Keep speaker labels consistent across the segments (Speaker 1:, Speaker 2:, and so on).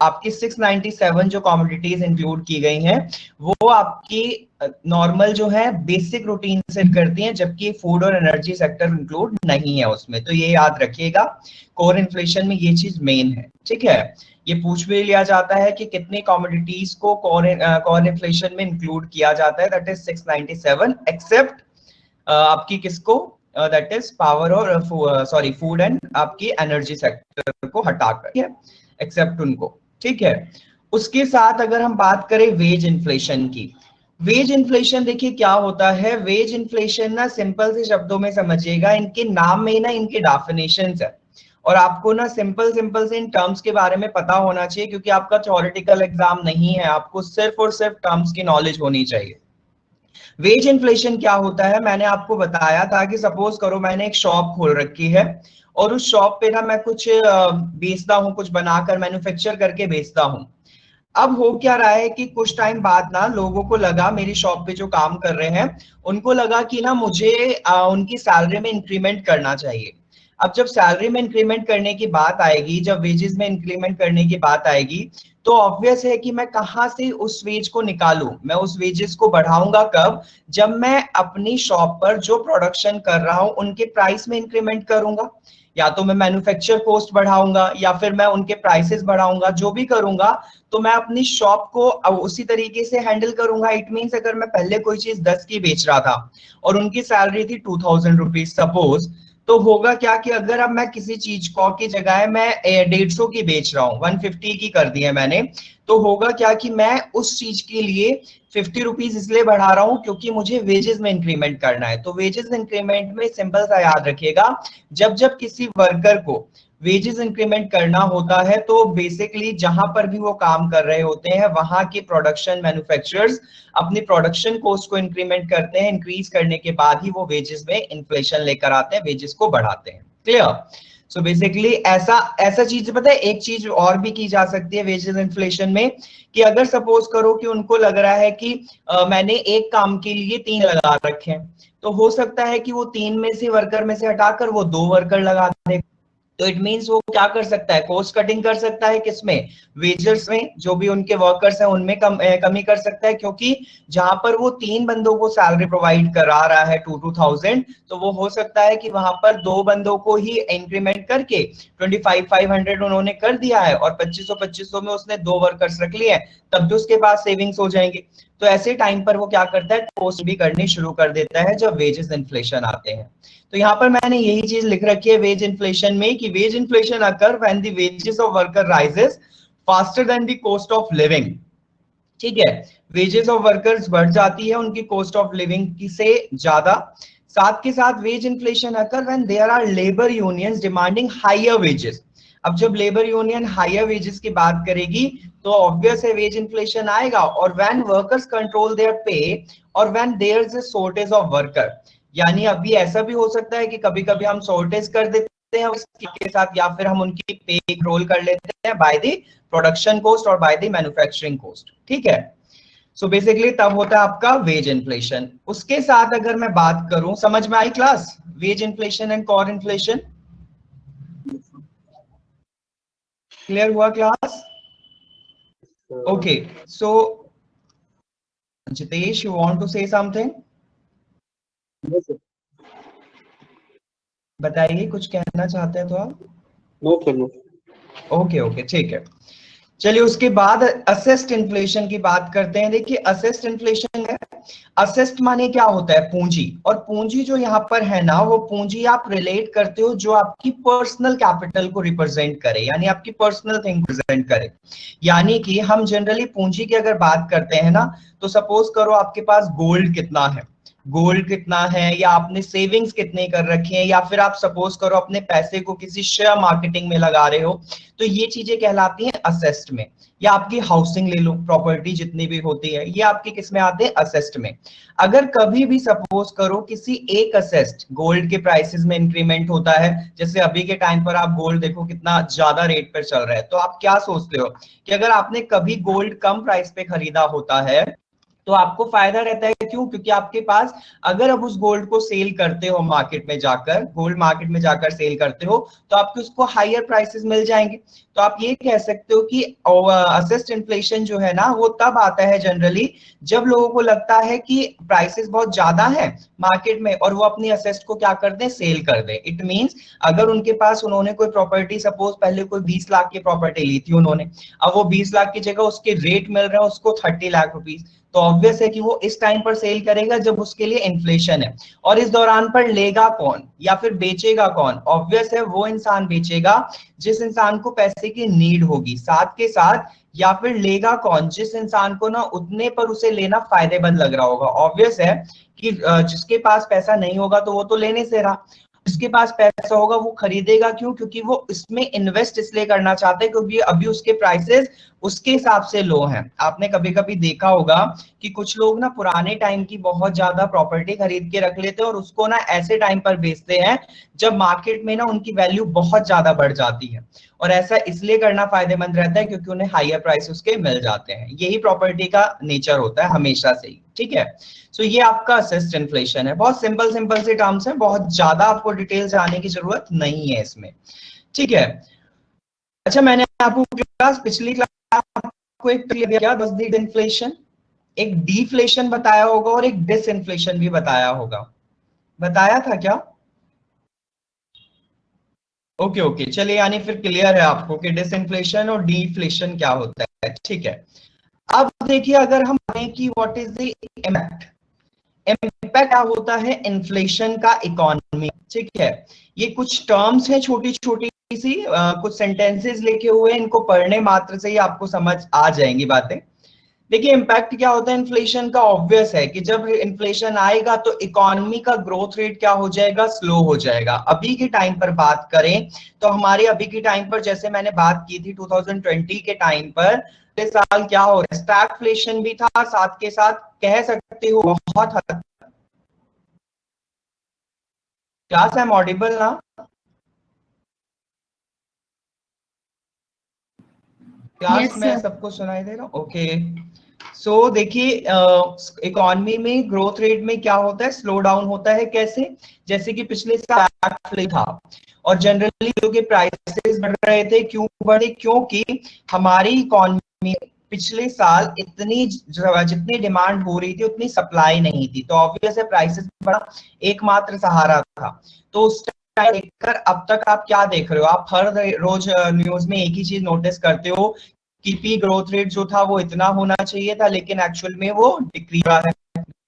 Speaker 1: आपकी 697 जो commodities include की गई हैं वो आपकी नॉर्मल जो है बेसिक रूटीन से करती हैं, जबकि फूड और एनर्जी सेक्टर इंक्लूड नहीं है उसमें। तो ये याद रखिएगा, कोर इन्फ्लेशन में ये चीज मेन है, ठीक है। ये पूछ भी लिया जाता है कि कितनी कमोडिटीज को कोर इन्फ्लेशन में इंक्लूड किया जाता है, दैट इज 697 एक्सेप्ट आपकी किसको, दैट इज पावर और सॉरी फूड एंड आपकी एनर्जी सेक्टर को हटाकर, एक्सेप्ट उनको, ठीक है। उसके साथ अगर हम बात करें वेज इन्फ्लेशन की, वेज इन्फ्लेशन देखिए क्या होता है। वेज इन्फ्लेशन ना सिंपल से शब्दों में समझिएगा, इनके नाम में ना इनके डेफिनेशंस है, और आपको ना सिंपल सिंपल से इन टर्म्स के बारे में पता होना चाहिए, क्योंकि आपका थ्योरेटिकल एग्जाम नहीं है, आपको सिर्फ और सिर्फ टर्म्स की नॉलेज होनी चाहिए। वेज इन्फ्लेशन क्या होता है, मैंने आपको बताया था कि सपोज करो मैंने एक शॉप खोल रखी है और उस शॉप पे ना मैं कुछ बेचता हूँ, कुछ बनाकर मैन्युफैक्चर करके बेचता हूँ। अब हो क्या रहा है कि कुछ टाइम बाद ना लोगों को लगा, मेरी शॉप पे जो काम कर रहे हैं उनको लगा कि ना मुझे उनकी सैलरी में इंक्रीमेंट करना चाहिए। अब जब सैलरी में इंक्रीमेंट करने की बात आएगी, जब वेजेस में इंक्रीमेंट करने की बात आएगी, तो ऑब्वियस है कि मैं कहां से उस वेज को निकालूं। मैं उस वेजेस को बढ़ाऊंगा कब, जब मैं अपनी शॉप पर जो प्रोडक्शन कर रहा हूं उनके प्राइस में इंक्रीमेंट करूंगा। या तो मैं मैन्युफैक्चर कॉस्ट बढ़ाऊंगा या फिर मैं उनके प्राइसेस बढ़ाऊंगा, जो भी करूंगा तो मैं अपनी शॉप को उसी तरीके से हैंडल करूंगा। इट मींस अगर मैं पहले कोई चीज 10 की बेच रहा था और उनकी सैलरी थी 2000 रुपीज सपोज, तो होगा क्या कि अगर अब मैं किसी चीज को की जगह मैं 150 की बेच रहा हूँ, 150 की कर दी है मैंने, तो होगा क्या कि मैं उस चीज के लिए 50 रुपीज इसलिए बढ़ा रहा हूं क्योंकि मुझे वेजेस में इंक्रीमेंट करना है। तो वेजेस इंक्रीमेंट में सिंपल सा याद रखिएगा, जब जब किसी वर्कर को वेजेस इंक्रीमेंट करना होता है तो बेसिकली जहां पर भी वो काम कर रहे होते हैं वहां के प्रोडक्शन मैन्युफैक्चरर्स अपनी प्रोडक्शन कॉस्ट को इंक्रीमेंट करते हैं। इंक्रीज करने के बाद ही वो वेजेस में इन्फ्लेशन लेकर आते हैं, वेजेस को बढ़ाते हैं। क्लियर? सो बेसिकली ऐसा ऐसा चीज पता है, एक चीज और भी की जा सकती है वेजेस इन्फ्लेशन में, कि अगर सपोज करो कि उनको लग रहा है कि मैंने एक काम के लिए 3 लगा रखे हैं, तो हो सकता है कि वो 3 में से वर्कर में से हटाकर वो 2 वर्कर लगा दे। तो इट मींस वो क्या कर सकता है, कॉस्ट कटिंग कर सकता है, किसमें, वेजर्स में, जो भी उनके वर्कर्स हैं उनमें कमी कर सकता है, क्योंकि जहां पर वो 3 बंदों को सैलरी प्रोवाइड करा रहा है 2,000, तो वो हो सकता है कि वहां पर 2 बंदों को ही इंक्रीमेंट करके 25,500 उन्होंने कर दिया है और 2500 में उसने 2 वर्कर्स रख लिए, तब तो उसके पास सेविंग्स हो जाएंगे। तो ऐसे टाइम पर वो क्या करता है, कॉस्ट भी करनी शुरू कर देता है जब वेजेस इन्फ्लेशन आते हैं। तो यहाँ पर मैंने यही चीज लिख रखी है वेज इन्फ्लेशन में, कि wage inflation occur when the wages of worker rises faster than the cost of living. ठीक है, वेजेस ऑफ वर्कर्स बढ़ जाती है उनकी कॉस्ट ऑफ लिविंग की से ज्यादा। साथ के साथ wage inflation occur when there are labour unions demanding higher wages. अब जब लेबर यूनियन हायर वेजेस की बात करेगी तो ऑब्वियस है वेज इन्फ्लेशन आएगा। और व्हेन वर्कर्स कंट्रोल देयर पे और when there is a shortage of worker, यानी अभी ऐसा भी हो सकता है कि कभी कभी हम शॉर्टेज कर देते हैं उसके साथ, या फिर हम उनकी पे रोल कर लेते हैं बाय द प्रोडक्शन कॉस्ट और बाय द मैन्युफैक्चरिंग कॉस्ट। ठीक है, सो बेसिकली तब होता है आपका वेज इन्फ्लेशन। उसके साथ अगर मैं बात करूं, समझ में आई class, wage inflation and core inflation? Clear हुआ class? Okay, so Jitesh, you want to say something? बताइए, कुछ कहना चाहते हैं तो आप? ओके ओके, ठीक है। चलिए उसके बाद असेस्ड इन्फ्लेशन की बात करते हैं। देखिए असेस्ड इन्फ्लेशन है, असेस्ड माने क्या होता है, पूंजी। और पूंजी जो यहाँ पर है ना, वो पूंजी आप रिलेट करते हो जो आपकी पर्सनल कैपिटल को रिप्रेजेंट करे, यानी आपकी पर्सनल थिंग रिप्रेजेंट करे। यानी कि हम जनरली पूंजी की अगर बात करते हैं ना, तो सपोज करो आपके पास गोल्ड कितना है, गोल्ड कितना है, या आपने सेविंग्स कितने कर रखे हैं, या फिर आप सपोज करो अपने पैसे को किसी शेयर मार्केटिंग में लगा रहे हो, तो ये चीजें कहलाती हैं असेस्ड में। या आपकी हाउसिंग ले लो, प्रॉपर्टी जितनी भी होती है, ये आपके किस में आते हैं, असेस्ड में। अगर कभी भी सपोज करो किसी एक असेस्ड गोल्ड के प्राइसेस में इंक्रीमेंट होता है, जैसे अभी के टाइम पर आप गोल्ड देखो कितना ज्यादा रेट पर चल रहा है, तो आप क्या सोचते हो कि अगर आपने कभी गोल्ड कम प्राइस पे खरीदा होता है तो आपको फायदा रहता है। क्यों? क्योंकि आपके पास अगर अब उस गोल्ड को सेल करते हो मार्केट में जाकर, गोल्ड मार्केट में जाकर सेल करते हो, तो आपको उसको हायर प्राइसेस मिल जाएंगे। तो आप ये कह सकते हो कि असिस्ट इन्फ्लेशन जो है ना, वो तब आता है जनरली जब लोगों को लगता है कि प्राइसेस बहुत ज्यादा है मार्केट में और वो अपनी असेस्ट को क्या कर दें, सेल कर दें। इट मींस अगर उनके पास, उन्होंने कोई प्रॉपर्टी, सपोज पहले कोई 20 लाख की प्रॉपर्टी ली थी उन्होंने, अब वो 20 लाख की जगह उसके रेट मिल रहे हैं उसको 30 लाख रुपीस, तो ऑब्वियस है कि वो इस टाइम पर सेल करेगा जब उसके लिए इन्फ्लेशन है। और इस दौरान पर लेगा कौन या फिर बेचेगा कौन? ऑब्वियस है वो इंसान बेचेगा जिस इंसान को पैसे की नीड होगी, साथ के साथ या फिर लेगा कौन? जिस इंसान को ना उतने पर उसे लेना फायदेमंद लग रहा होगा। ऑब्वियस है कि जिसके पास पैसा नहीं होगा तो वो तो लेने से रहा, जिसके पास पैसा होगा वो खरीदेगा। क्यों? क्योंकि वो इसमें इन्वेस्ट इसलिए करना चाहते हैं क्योंकि अभी उसके प्राइसेस उसके हिसाब से लो हैं। आपने कभी कभी देखा होगा कि कुछ लोग ना पुराने टाइम की बहुत ज्यादा प्रॉपर्टी खरीद के रख लेते हैं और उसको ना ऐसे टाइम पर बेचते हैं जब मार्केट में ना उनकी वैल्यू बहुत ज्यादा बढ़ जाती है। और ऐसा इसलिए करना फायदेमंद रहता है क्योंकि उन्हें हायर प्राइस उसके मिल जाते हैं। यही प्रॉपर्टी का नेचर होता है हमेशा से ही, ठीक है। सो ये आपका असिस्ट इन्फ्लेशन है। बहुत सिंपल सिंपल से टर्म्स हैं, बहुत ज्यादा आपको डिटेल जाने की जरूरत नहीं है इसमें, ठीक है। अच्छा, मैंने आपको पिछली क्लास आपको एक क्लियर किया, बस दी इन्फ्लेशन, एक डीफ्लेशन बताया होगा और एक डिसइन्फ्लेशन भी बताया होगा। बताया था क्या? ओके ओके, चलिए, यानी फिर क्लियर है आपको कि डिसइन्फ्लेशन और डीफ्लेशन क्या होता है, ठीक है। अब देखिए, अगर हम कहें कि what is the impact, impact क्या होता है इन्फ्लेशन का इकोनॉमी, ठीक है। ये कुछ टर्म्स हैं छोटी छोटी सी, कुछ सेंटेंसेस लिखे हुए हैं, इनको पढ़ने मात्र से ही आपको समझ आ जाएंगी बातें। देखिए, इम्पैक्ट क्या होता है इन्फ्लेशन का? ऑब्वियस है कि जब इन्फ्लेशन आएगा तो इकोनॉमी का ग्रोथ रेट क्या हो जाएगा, स्लो हो जाएगा। अभी के टाइम पर बात करें तो हमारे अभी के टाइम पर, जैसे मैंने बात की थी 2020 के टाइम पर, इस साल क्या हो रहा है, स्टैगफ्लेशन भी था, साथ के साथ कह सकते हो बहुत हद। क्लास आई एम ऑडिबल ना? क्लास
Speaker 2: यस
Speaker 1: में
Speaker 2: सर।
Speaker 1: सबको सुनाई दे रहा? ओके। सो देखिए, इकोनॉमी में ग्रोथ रेट में क्या होता है, स्लो डाउन होता है। कैसे? जैसे कि पिछले साल था और जनरली जो के प्राइसेस बढ़ रहे थे, क्यों बढ़े? क्योंकि हमारी इकोनॉमी पिछले साल इतनी जितनी डिमांड हो रही थी उतनी सप्लाई नहीं थी, तो ऑब्वियस है प्राइसेस बढ़ा, एकमात्र सहारा था। तो उस टाइम लेकर अब तक आप क्या देख रहे हो, आप हर रोज न्यूज में एक ही चीज नोटिस करते हो कि पी ग्रोथ रेट जो था वो इतना होना चाहिए था, लेकिन एक्चुअल में वो डिक्रीज रहा है।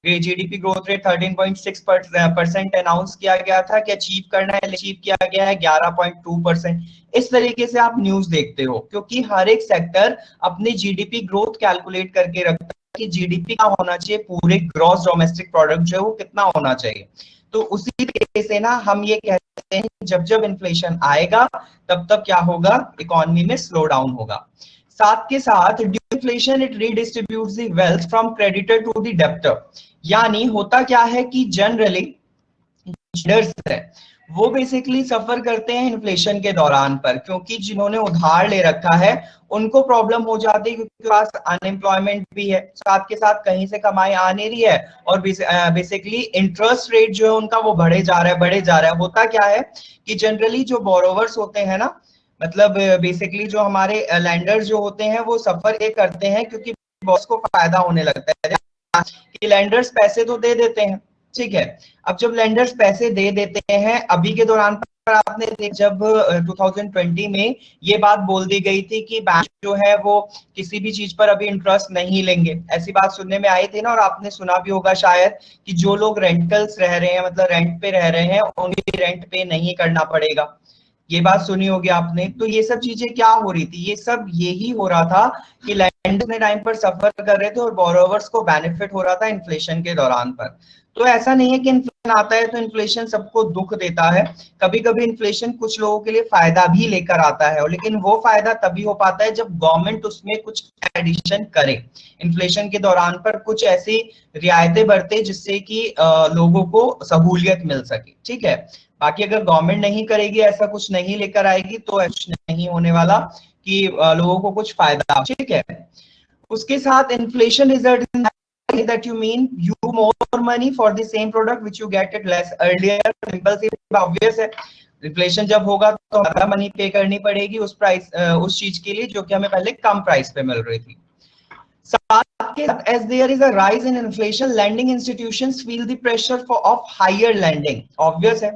Speaker 1: जीडीपी ग्रोथ रेट 13.6% अनाउंस किया गया था कि अचीव करना है, अचीव किया गया है 11.2%। इस तरीके से आप न्यूज देखते हो क्योंकि हर एक सेक्टर अपने जीडीपी ग्रोथ कैलकुलेट करके रखता है कि जीडीपी का होना चाहिए, पूरे ग्रॉस डोमेस्टिक प्रोडक्ट जो है वो कितना होना चाहिए। तो उसी तरीके से ना हम ये कहते हैं जब जब इन्फ्लेशन आएगा तब तब क्या होगा, इकोनॉमी में स्लो डाउन होगा। साथ के साथ deflation it redistributes the wealth from creditor to the debtor. यानी होता क्या है कि जनरली ट्रेडर्स है वो बेसिकली सफर करते हैं इन्फ्लेशन के दौरान पर, क्योंकि जिन्होंने उधार ले रखा है उनको प्रॉब्लम हो जाती है क्योंकि पास अनएम्प्लॉयमेंट भी है, साथ के साथ कहीं से कमाई आ नहीं रही है और बेसिकली इंटरेस्ट रेट जो है उनका वो बढ़े जा रहा है, बढ़े जा रहा है। होता क्या है कि जनरली जो बोरोवर्स होते हैं ना, मतलब बेसिकली जो हमारे लैंडर्स जो होते हैं वो सफर ये करते हैं क्योंकि बॉस को फायदा होने लगता है कि लैंडर्स पैसे तो दे देते हैं, ठीक है। अब जब लेंडर्स पैसे दे देते हैं, अभी के दौरान पर आपने जब 2020 में ये बात बोल दी गई थी कि बैंक जो है वो किसी भी चीज पर अभी इंटरेस्ट नहीं लेंगे, ऐसी बात सुनने में आई थी ना। और आपने सुना भी होगा शायद कि जो लोग रेंटल्स रह रहे हैं, मतलब रेंट पे रह रहे हैं, उन्हें रेंट पे नहीं करना पड़ेगा। ये बात सुनी होगी आपने। तो ये सब चीजें क्या हो रही थी, ये सब यही हो रहा था कि लैंडर्स ने टाइम पर सफर कर रहे थे और बोरोवर्स को बेनिफिट हो रहा था इन्फ्लेशन के दौरान पर। तो ऐसा नहीं है कि इन्फ्लेशन आता है तो इन्फ्लेशन सबको दुख देता है। कभी कभी इन्फ्लेशन कुछ लोगों के लिए फायदा भी लेकर आता है, लेकिन वो फायदा तभी हो पाता है जब गवर्नमेंट उसमें कुछ एडिशन करे, इन्फ्लेशन के दौरान पर कुछ ऐसी रियायतें बरते जिससे कि लोगों को सहूलियत मिल सके, ठीक है। बाकी अगर गवर्नमेंट नहीं करेगी, ऐसा कुछ नहीं लेकर आएगी, तो ऐसा नहीं होने वाला कि लोगों को कुछ फायदा, ठीक है। उसके साथ inflation result that you mean you more money for the same product which you get it less earlier. Simple सी obvious है, इन्फ्लेशन जब होगा तो ज्यादा मनी पे करनी पड़ेगी उस प्राइस उस चीज के लिए जो कि हमें पहले कम प्राइस पे मिल रही थी. साथ के साथ as there is a rise in inflation, lending institutions feel the pressure of higher lending. Obvious है,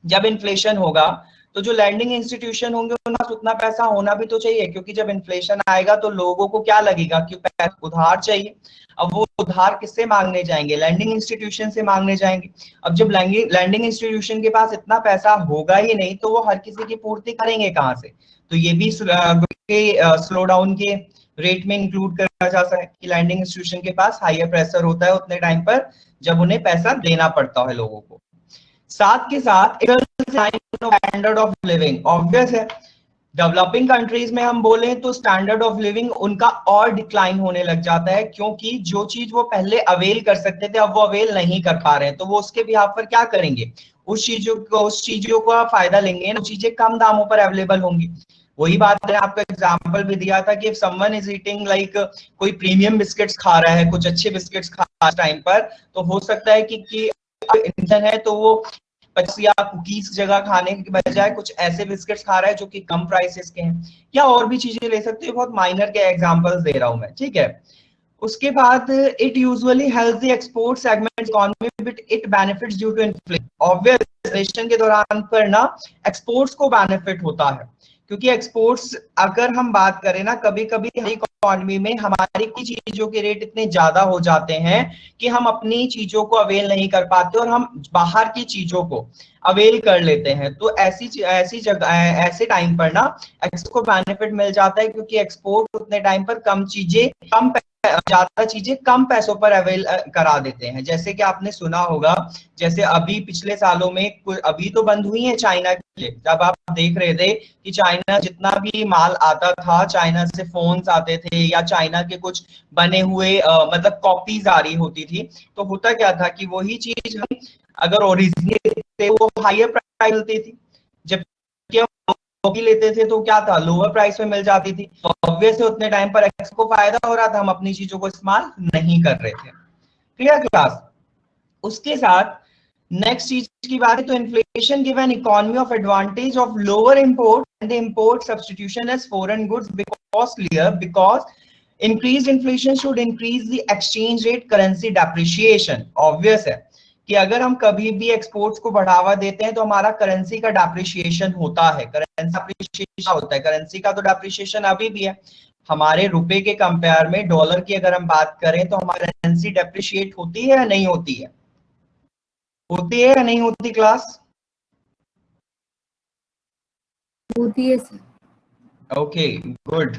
Speaker 1: जब इन्फ्लेशन होगा तो जो लैंडिंग इंस्टीट्यूशन होंगे उनके पास उतना पैसा होना भी तो चाहिए, क्योंकि जब इन्फ्लेशन आएगा तो लोगों को क्या लगेगा कि उधार चाहिए. अब वो उधार किससे मांगने जाएंगे? लैंडिंग इंस्टीट्यूशन से मांगने जाएंगे. अब जब लैंडिंग इंस्टीट्यूशन के पास इतना पैसा होगा ही नहीं तो वो हर किसी की पूर्ति करेंगे कहाँ से? तो ये भी स्लो डाउन के रेट में इंक्लूड करा जा सकता है कि लैंडिंग इंस्टीट्यूशन के पास हायर प्रेशर होता है उतने टाइम पर जब उन्हें पैसा देना पड़ता है लोगों को. साथ के साथ स्टैंडर्ड ऑफ लिविंग. ऑब्वियस है, डेवलपिंग कंट्रीज में हम बोले तो स्टैंडर्ड ऑफ लिविंग उनका और डिक्लाइन होने लग जाता है, क्योंकि जो चीज वो पहले अवेल कर सकते थे अब वो अवेल नहीं कर पा रहे हैं, तो वो उसके बिहाफ पर क्या करेंगे? उस चीजों का फायदा लेंगे, वो चीजें कम दामों पर अवेलेबल होंगी. वही बात है, आपको एग्जांपल भी दिया था कि if someone is eating like कोई प्रीमियम बिस्किट्स खा रहा है, कुछ अच्छे बिस्किट्स खा रहा है टाइम पर, तो हो सकता है कि इंसान है तो वो 25 या कुकीज जगह खाने के बजाय कुछ ऐसे बिस्किट्स खा रहा है जो कि कम प्राइसेस के हैं, या और भी चीजें ले सकते हैं. बहुत माइनर के एग्जांपल्स दे रहा हूं मैं, ठीक है. उसके बाद it usually helps the export segment economy but it benefits due to inflation. Obvious, inflation के दौरान पर ना एक्सपोर्ट्स को बेनिफिट होता है, क्योंकि एक्सपोर्ट्स अगर हम बात करें ना, कभी कभी इकोनॉमी में हमारी की चीजों के रेट इतने ज्यादा हो जाते हैं कि हम अपनी चीजों को अवेल नहीं कर पाते और हम बाहर की चीजों को अवेल कर लेते हैं. तो ऐसी जगह ऐसे टाइम पर ना एक्सपोर्ट को बेनिफिट मिल जाता है, क्योंकि एक्सपोर्ट उतने टाइम पर ज्यादा चीजें कम पैसों पर अवेल करा देते हैं. जैसे कि आपने सुना होगा, जैसे अभी पिछले सालों में अभी तो बंद हुई है चाइना के लिए, जब आप देख रहे थे कि चाइना जितना भी माल आता था, चाइना से फोन्स आते थे या चाइना के कुछ बने हुए मतलब कॉपीज आ रही होती थी, तो होता क्या था कि वही चीज हम अगर ओरिजिनल थे वो हायर प्राइस मिलती थी, जबकि हम कॉपी लेते थे तो क्या था, लोअर प्राइस में मिल जाती थी. ऑब्वियसली उतने टाइम पर एक्स को फायदा हो रहा था, हम अपनी चीजों को इस्तेमाल नहीं कर रहे थे. Clear class? उसके साथ नेक्स्ट चीज की बात है तो inflation give an economy of advantage of lower import and import substitution as foreign goods because increased inflation should increase the exchange rate currency depreciation. Obvious है कि अगर हम कभी भी एक्सपोर्ट्स को बढ़ावा देते हैं तो हमारा करेंसी का डेप्रिसिएशन होता है. करेंसी डेप्रिसिएशन होता है, करेंसी का तो डेप्रिसिएशन अभी भी है. हमारे रुपए के कंपेयर में डॉलर की अगर हम बात करें तो हमारी करेंसी डेप्रिशिएट होती है या नहीं होती है? होती है या नहीं होती क्लास?
Speaker 2: होती है सर.
Speaker 1: Okay good.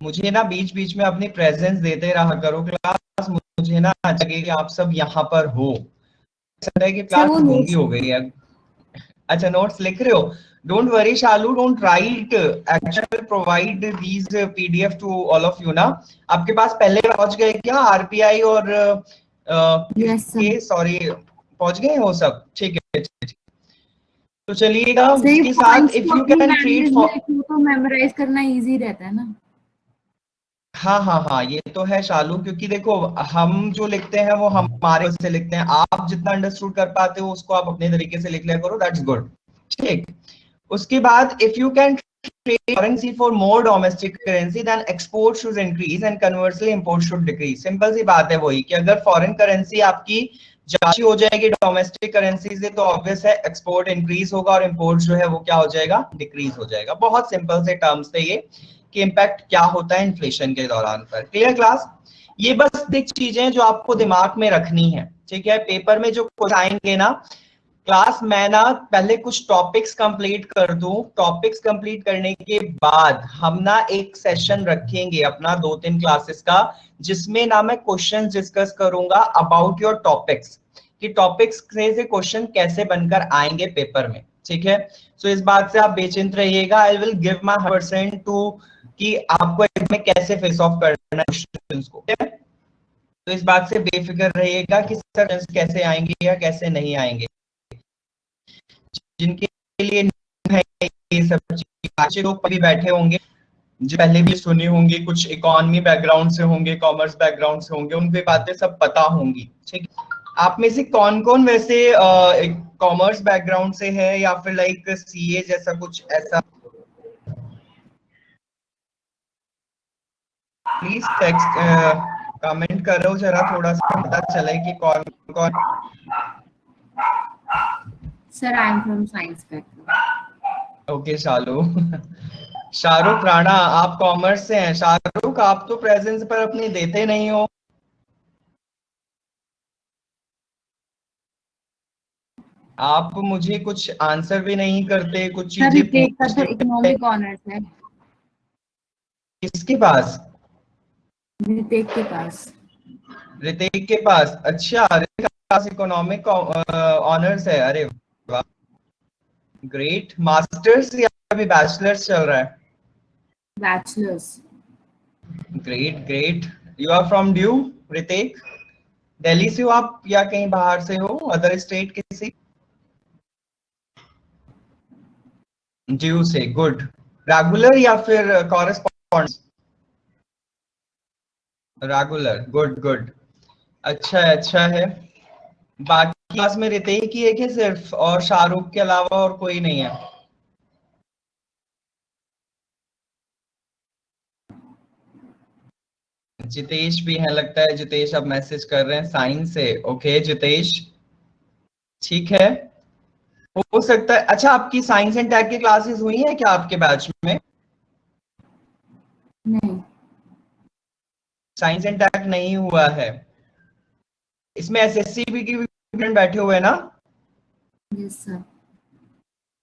Speaker 1: मुझे ना बीच बीच में अपनी प्रेजेंस देते रहा करो क्लास, मुझे ना अच्छा लगे कि आप सब यहाँ पर हो. ऐसा है कि क्लास गूंगी हो गई है. अच्छा, नोट्स लिख रहे हो? Don't worry Shalu, don't write, actually provide these PDF to all of you ना. आपके पास पहले पहुंच गए क्या आरपीआई और के? सॉरी, पहुंच गए हो सब? ठीक है. तो चलिएगा उसके साथ इफ यू कैन ट्रीट
Speaker 2: तो मेमोराइज करना इजी रहता है ना.
Speaker 1: हाँ, ये तो है शालू, क्योंकि देखो हम जो लिखते हैं वो हमारे से लिखते हैं, आप जितना अंडरस्टूड कर पाते हो उसको आप अपने तरीके से लिख लिया करो, दैट्स गुड. ठीक. उसके बाद if you can trade currency for more domestic currency then export should increase and conversely import should decrease. Simple सी बात है वही कि अगर फॉरेन करेंसी आपकी ज्यादा हो जाएगी डोमेस्टिक करेंसी से तो ऑब्वियस है एक्सपोर्ट इंक्रीज होगा और इंपोर्ट जो है वो क्या हो जाएगा, डिक्रीज हो जाएगा. बहुत सिंपल से टर्म्स थे ये कि इम्पैक्ट क्या होता है इन्फ्लेशन के दौरान पर. Clear class? ये बस कुछ चीजें जो आपको दिमाग में रखनी है, ठीक है. पेपर में जो क्वेश्चन आएंगे ना क्लास, मैं ना पहले कुछ टॉपिक्स कंप्लीट कर दूं, टॉपिक्स कंप्लीट करने के बाद हम ना एक सेशन रखेंगे अपना 2-3 क्लासेस का, जिसमें ना मैं क्वेश्चंस डिस्कस करूंगा अबाउट योर टॉपिक्स, कि टॉपिक्स से क्वेश्चन कैसे बनकर आएंगे पेपर में. ठीक है. सो इस बात से आप बेचिंत रहिएगा. I will give my 100% to कि आपको इसमें कैसे फेस ऑफ करना है क्वेश्चंस को. तो इस बात से बेफिक्र रहिएगा कि सर कैसे आएंगे या कैसे नहीं आएंगे. जिनके लिए ये सब चीजें लोग भी बैठे होंगे जो पहले भी सुनी होंगी, कुछ इकोनॉमी बैकग्राउंड से होंगे, कॉमर्स बैकग्राउंड से होंगे, उनको बातें सब पता होंगी। ठीक, आप में से कौन कौन वैसे कॉमर्स बैकग्राउंड से है या फिर लाइक सीए जैसा कुछ ऐसा? प्लीज टेक्स्ट कमेंट करो जरा, थोड़ा सा पता चले कि कौन कौन।
Speaker 2: Sir I am from science background.
Speaker 1: Okay Shalu. Shahrukh Rana, आप कॉमर्स से हैं। शाहरुख, आप तो प्रेजेंस पर अपनी देते नहीं हो। आप मुझे कुछ आंसर भी नहीं करते, कुछ
Speaker 2: सर
Speaker 1: चीजें
Speaker 2: रितेश का तो
Speaker 1: पूछते।
Speaker 2: इकोनॉमिक ऑनर्स है।
Speaker 1: किसके पास?
Speaker 2: रितेश के पास।
Speaker 1: ऋतिक के पास? अच्छा, ऋतिक के पास इकोनॉमिक ऑनर्स है। अरे वाह, ग्रेट। मास्टर्स या अभी बैचलर्स चल रहा है?
Speaker 2: Bachelors.
Speaker 1: Great great. You are from DU Ritik? Delhi से हो आप या कहीं बाहर से हो, अदर स्टेट किसी? ड्यू से, गुड। रेगुलर या फिर कॉरेस्पॉन्डेंस? Regular, good good. अच्छा है, अच्छा है। बाकी क्लास में ऋतिक ही एक है सिर्फ, और शाहरुख के अलावा और कोई नहीं है? जितेश भी है लगता है। जितेश अब मैसेज कर रहे हैं साइंस से। ओके जितेश, ठीक है, हो सकता है। अच्छा, आपकी साइंस एंड टेक की क्लासेस हुई हैं क्या आपके बैच में?
Speaker 2: नहीं।
Speaker 1: साइंस एंड टेक नहीं हुआ है। इसमें एसएससी की भी स्टूडेंट बैठे हुए हैं ना?
Speaker 2: Yes sir.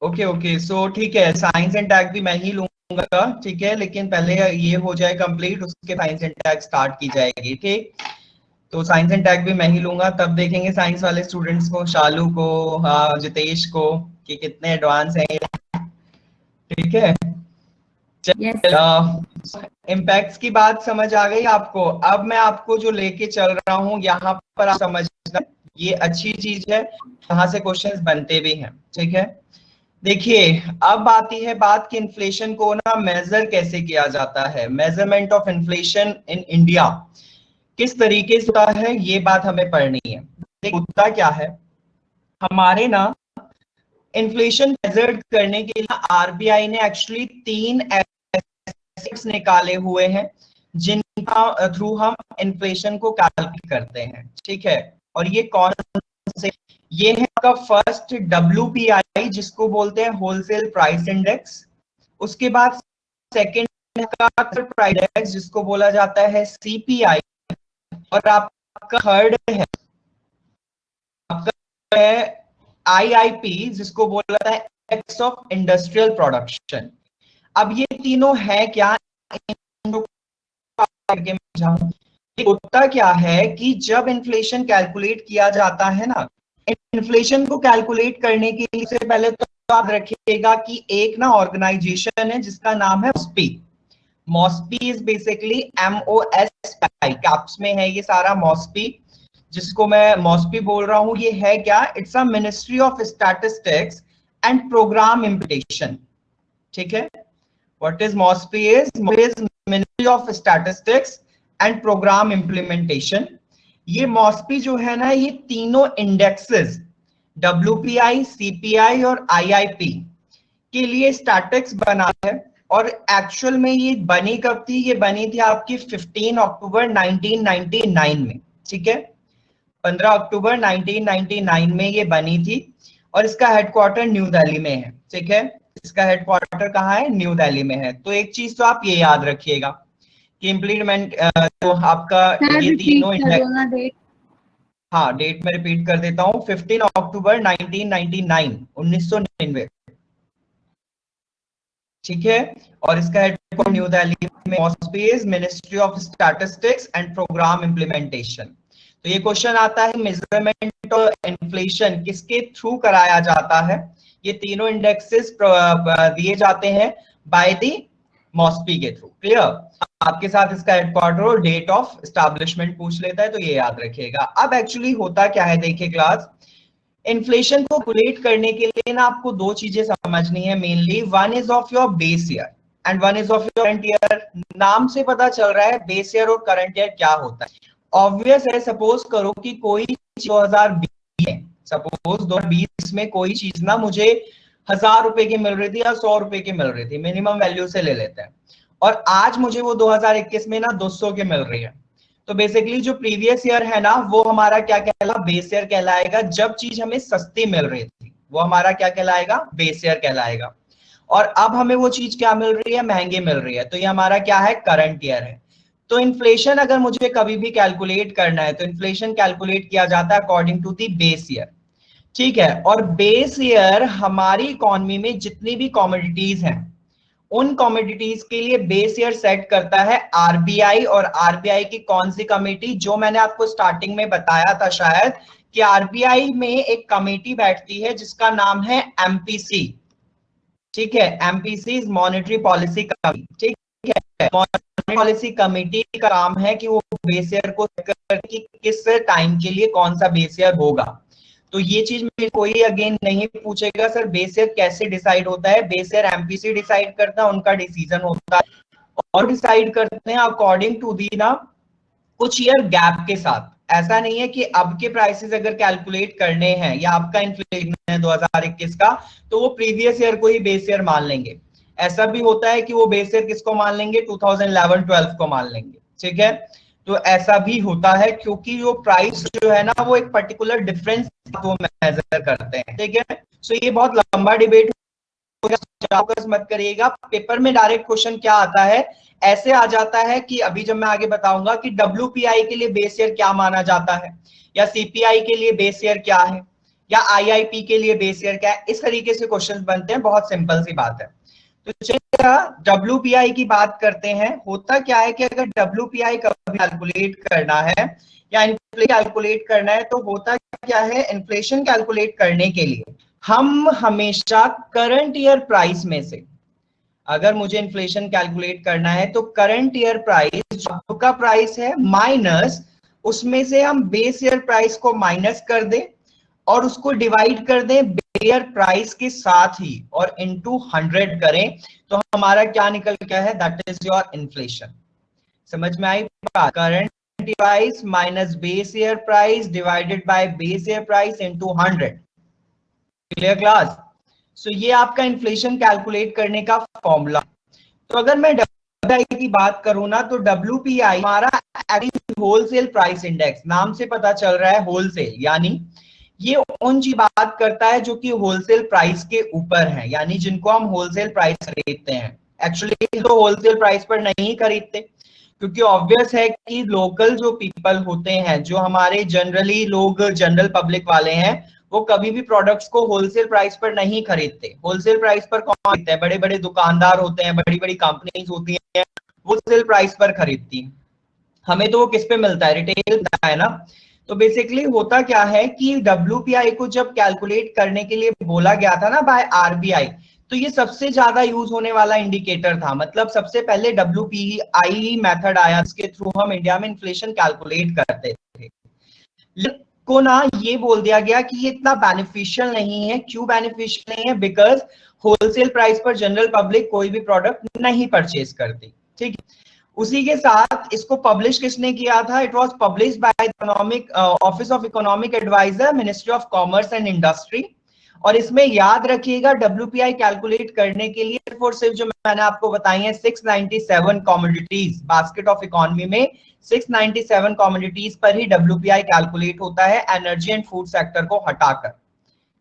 Speaker 1: ओके ओके, सो ठीक है, साइंस एंड टैग भी मैं ही लूंगा, ठीक है, लेकिन पहले ये हो जाए कंप्लीट, उसके साइंस एंड टैग स्टार्ट की जाएगी। ठीक, तो साइंस एंड टैग भी मैं ही लूंगा, तब देखेंगे साइंस वाले स्टूडेंट्स को, शालू को, हाँ जितेश को, कि कितने एडवांस हैं ये। ठीक है,
Speaker 2: यस।
Speaker 1: इम्पैक्ट्स की बात समझ आ गई आपको? अब मैं आपको जो लेके चल रहा हूँ यहाँ पर आप समझना, ये अच्छी चीज है, यहाँ से क्वेश्चंस बनते भी हैं। ठीक है, देखिए अब आती है बात कि इन्फ्लेशन को ना मेजर कैसे किया जाता है। Measurement of inflation in India किस तरीके से होता है, ये बात हमें पढ़नी है। होता क्या है हमारे ना, इन्फ्लेशन मेजर करने के लिए आरबीआई ने एक्चुअली 3 एस्पेक्ट्स निकाले हुए हैं जिनका थ्रू हम इन्फ्लेशन को कैलकुलेट करते हैं। ठीक है, और ये कौन से? ये है आपका फर्स्ट WPI जिसको बोलते हैं होलसेल प्राइस इंडेक्स। उसके बाद सेकंड का प्राइस इंडेक्स जिसको बोला जाता है CPI। और आपका थर्ड है आपका है IIP जिसको बोला जाता है इंडेक्स ऑफ इंडस्ट्रियल प्रोडक्शन। अब ये तीनों है क्या, होता क्या है कि जब इन्फ्लेशन कैलकुलेट किया जाता है ना, इन्फ्लेशन को कैलकुलेट करने के लिए से पहले तो याद रखिएगा कि एक ना ऑर्गेनाइजेशन है जिसका नाम है मॉस्पी। मॉस्पी इज बेसिकली MOSPI, कैप्स में है ये सारा मॉस्पी, जिसको मैं मॉस्पी बोल रहा हूं। ये है क्या, it's a ministry of statistics and programme implementation. ठीक है, what is MOSPI is Ministry of Statistics and Program Implementation। ये MOSPI जो है ना, ये तीनों इंडेक्सेस WPI, CPI और IIP के लिए स्टैटिक्स बना है। और एक्चुअल में ये बनी कब थी? ये बनी थी आपकी 15 अक्टूबर 1999 में। ठीक है, 15 अक्टूबर 1999 में ये बनी थी, और इसका हेडक्वार्टर न्यू दिल्ली में है। ठीक है, इसका हेडक्वार्टर कहाँ है? न्यू दिल्ली में है। तो एक चीज तो आप ये याद रखिएगा कि इम्प्लीमेंट तो आपका
Speaker 2: सर
Speaker 1: ये
Speaker 2: रिपीट
Speaker 1: तीनों
Speaker 2: कर दो ना डेट।
Speaker 1: हाँ, डेट में रिपीट कर देता हूँ, 15 अक्टूबर 1999, 1999। ठीक है, और इसका हेडक्वार्टर न्यू दिल्ली में, MoSPI is ministry of statistics and programme implementation. तो ये क्वेश्चन आता है, मेजरमेंट और इन्फ्लेशन किसके थ्रू कराया जाता है? ये तीनों इंडेक्सेस दिए जाते हैं बाय द मॉस्पी के थ्रू। क्लियर? आपके साथ इसका हेडक्वार्टर और डेट ऑफ एस्टैब्लिशमेंट पूछ लेता है, तो ये याद रखिएगा। अब एक्चुअली होता क्या है, देखिए क्लास, इन्फ्लेशन को कैलकुलेट करने के लिए ना आपको दो चीजें समझनी है mainly. One is of your base year. And one is of your current year. नाम से पता चल रहा है बेस ईयर और करंट ईयर क्या होता है। ऑब्वियस है, सपोज करो कि कोई 2020 है, सपोज 2020 में कोई चीज ना मुझे 1000 रुपए की मिल रही थी या 100 रुपए की मिल रही थी, मिनिमम वैल्यू से ले लेते हैं, और आज मुझे वो 2021 में ना 200 की मिल रही है। तो बेसिकली जो प्रीवियस ईयर है ना वो हमारा क्या कहलाएगा, बेस ईयर कहलाएगा। जब चीज हमें सस्ती मिल रही थी वो हमारा क्या कहलाएगा, बेस ईयर कहलाएगा। और अब हमें वो चीज क्या मिल रही है, महंगी मिल रही है, तो ये हमारा क्या है, करंट ईयर है। तो इन्फ्लेशन अगर मुझे कभी भी कैलकुलेट करना है तो इन्फ्लेशन कैलकुलेट किया जाता है according to the base year, ठीक है। और बेस ईयर हमारी इकोनॉमी में जितनी भी कॉमोडिटीज हैं उन कॉमोडिटीज के लिए बेस ईयर सेट करता है आरबीआई। और आरबीआई की कौन सी कमेटी, जो मैंने आपको स्टार्टिंग में बताया था शायद, कि आरबीआई में एक कमेटी बैठती है जिसका नाम है एमपीसी, ठीक है। MPC is monetary policy committee, ठीक है। मॉनेटरी पॉलिसी कमेटी का काम है कि वो बेस ईयर को कि किस टाइम के लिए कौन सा बेस ईयर होगा। तो ये चीज में कोई अगेन नहीं पूछेगा सर बेस ईयर कैसे डिसाइड होता है। बेस ईयर एमपीसी डिसाइड करता है, उनका डिसीजन होता है, और डिसाइड करते हैं अकॉर्डिंग टू दी ना कुछ ईयर गैप के साथ। ऐसा नहीं है कि अब के प्राइसेस अगर कैलकुलेट करने हैं या आपका इन्फ्लेशन है 2021 का, तो वो प्रीवियस ईयर को ही बेस ईयर मान लेंगे। ऐसा भी होता है कि वो बेस ईयर किसको मान लेंगे, 2011-12 को मान लेंगे, ठीक है। तो ऐसा भी होता है क्योंकि जो प्राइस जो है ना वो एक पर्टिकुलर डिफरेंस वो मेजर करते हैं, ठीक है। सो ये बहुत लंबा डिबेट फोकस मत करिएगा। पेपर में डायरेक्ट क्वेश्चन क्या आता है, ऐसे आ जाता है कि अभी जब मैं आगे बताऊंगा कि डब्ल्यूपीआई के लिए बेस ईयर क्या माना जाता है, या सीपीआई के लिए बेस ईयर क्या है, या आईआईपी के लिए बेस ईयर क्या है, इस तरीके से क्वेश्चन बनते हैं। बहुत सिंपल सी बात है। तो चलिए डब्ल्यूपीआई की बात करते हैं। होता क्या है कि अगर डब्ल्यूपीआई कभी कैलकुलेट करना है या इन्फ्लेशन कैलकुलेट करना है, तो होता क्या है, इन्फ्लेशन कैलकुलेट करने के लिए हम हमेशा करंट ईयर प्राइस में से, अगर मुझे इन्फ्लेशन कैलकुलेट करना है तो करंट ईयर प्राइस जो का प्राइस है माइनस उसमें से हम बेस ईयर प्राइस को माइनस कर दें और उसको डिवाइड कर दें बेस ईयर प्राइस के साथ ही और इनटू 100 करें, तो हमारा क्या निकल गया है, दैट इज योर इन्फ्लेशन। समझ में आई बात, current price minus base year price divided by base year price into 100। Clear class. So ये आपका इन्फ्लेशन कैलकुलेट करने का फॉर्मूला। तो अगर मैं WPI की बात करूं ना, तो WPI हमारा होलसेल प्राइस इंडेक्स, नाम से पता चल रहा है होलसेल, यानी ये उन चीज बात करता है जो कि होलसेल प्राइस के ऊपर है, यानी जिनको हम होलसेल प्राइस खरीदते हैं। एक्चुअली तो होलसेल प्राइस पर नहीं खरीदते, क्योंकि ऑब्वियस है कि लोकल जो पीपल होते हैं, जो हमारे जनरली लोग जनरल पब्लिक वाले हैं, वो कभी भी प्रोडक्ट्स को होलसेल प्राइस पर नहीं खरीदते। होलसेल प्राइस पर कौन खरीदते हैं, बड़े बड़े दुकानदार होते हैं, बड़ी बड़ी कंपनीज होती हैं, होलसेल प्राइस पर खरीदती हैं। हमें तो वो किस पे मिलता है, रिटेल मिलता है ना। तो बेसिकली होता क्या है कि डब्ल्यूपीआई को जब कैलकुलेट करने के लिए बोला गया था ना बाय आरबीआई, तो ये सबसे ज्यादा यूज होने वाला इंडिकेटर था। मतलब सबसे पहले डब्ल्यूपीआई मेथड आया जिसके थ्रू हम इंडिया में इन्फ्लेशन कैलकुलेट करते थे। को ना ये बोल दिया गया कि ये इतना बेनिफिशियल नहीं है। क्यों बेनिफिशियल नहीं है, बिकॉज होलसेल प्राइस पर जनरल पब्लिक कोई भी प्रोडक्ट नहीं परचेज करती, ठीक है। उसी के साथ इसको पब्लिश किसने किया था, it was published by economic office of economic adviser, ministry of commerce and industry. और इसमें याद रखिएगा डब्ल्यूपीआई कैलकुलेट करने के लिए सिर्फ और सिर्फ जो मैंने आपको बताई है 697 कमोडिटीज, बास्केट ऑफ इकोनॉमी में 697 कमोडिटीज पर ही डब्ल्यूपीआई कैलकुलेट होता है, एनर्जी एंड फूड सेक्टर को हटाकर,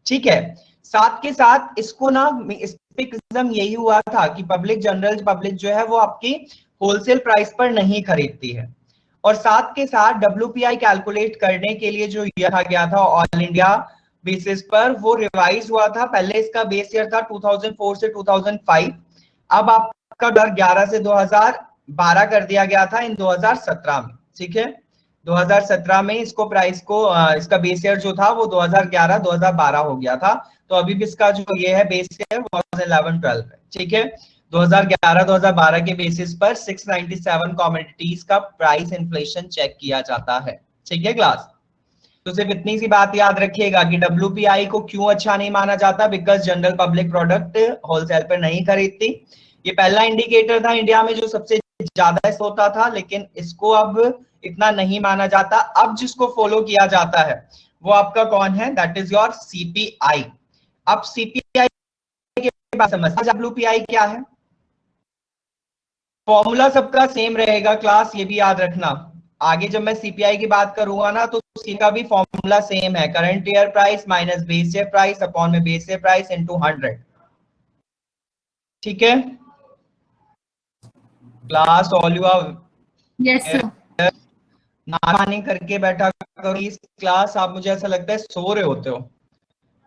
Speaker 1: ठीक है। साथ के साथ इसको ना क्रिटिसिज्म यही हुआ था कि पब्लिक, जनरल पब्लिक जो है वो आपकी होलसेल प्राइस पर नहीं खरीदती है। और साथ के साथ डब्ल्यूपीआई कैलकुलेट करने के लिए जो ईयर गया था ऑल इंडिया बेसिस पर, वो रिवाइज हुआ था। पहले इसका बेस ईयर था 2004 से 2005, अब आपका 2011 से 2012 कर दिया गया था इन 2017 में, ठीक है। 2017 में इसको प्राइस को इसका बेस ईयर जो था वो 2011-2012 हो गया था। तो अभी भी इसका जो ये है बेस ईयर 2011-12 है, ठीक है। 2011-2012 के बेसिस पर 697 कमोडिटीज का प्राइस इन्फ्लेशन चेक किया जाता है, ठीक है क्लास। तो सिर्फ इतनी सी बात याद रखिएगा कि डब्ल्यूपीआई को क्यों अच्छा नहीं माना जाता, because general public product wholesale पर नहीं खरीदती। ये पहला इंडिकेटर था इंडिया में जो सबसे ज्यादा होता था, लेकिन इसको अब इतना नहीं माना जाता। अब जिसको फॉलो किया जाता है वो आपका कौन है, दैट इज योर सीपीआई। अब सीपीआई के बाद समझते हैं डब्ल्यूपीआई क्या है। फॉर्मूला सबका सेम रहेगा क्लास, ये भी याद रखना। आगे जब मैं सीपीआई की बात करूंगा ना तो सी का भी फॉर्मूला सेम है, current year price minus base year price upon में बेस ईयर प्राइस इनटू 100। ठीक है class, all you are
Speaker 2: yes sir.
Speaker 1: नानी करके बैठा करो इस क्लास। आप मुझे ऐसा लगता है सो रहे होते हो।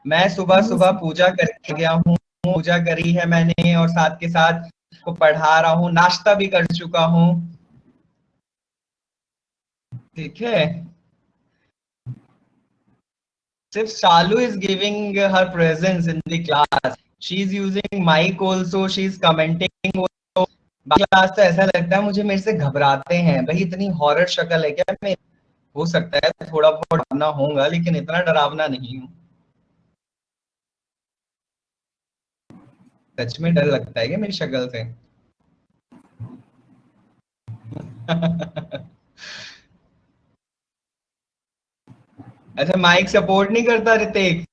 Speaker 1: मैं सुबह सुबह पूजा करके गया हूँ, पूजा करी है मैंने, और साथ के साथ को पढ़ा रहा हूँ, नाश्ता भी कर चुका हूँ। ठीक है, सिर्फ Shalu is giving her presence in the class, she is using mic also, she is commenting. Class तो ऐसा लगता है मुझे मेरे से घबराते हैं भाई, इतनी हॉरर शक्ल है क्या मैं। हो सकता है थोड़ा बहुत डरावना होगा, लेकिन इतना डरावना नहीं हूँ। सच में डर लगता है क्या मेरी शक्ल से? अच्छा, माइक सपोर्ट नहीं करता ऋतिक?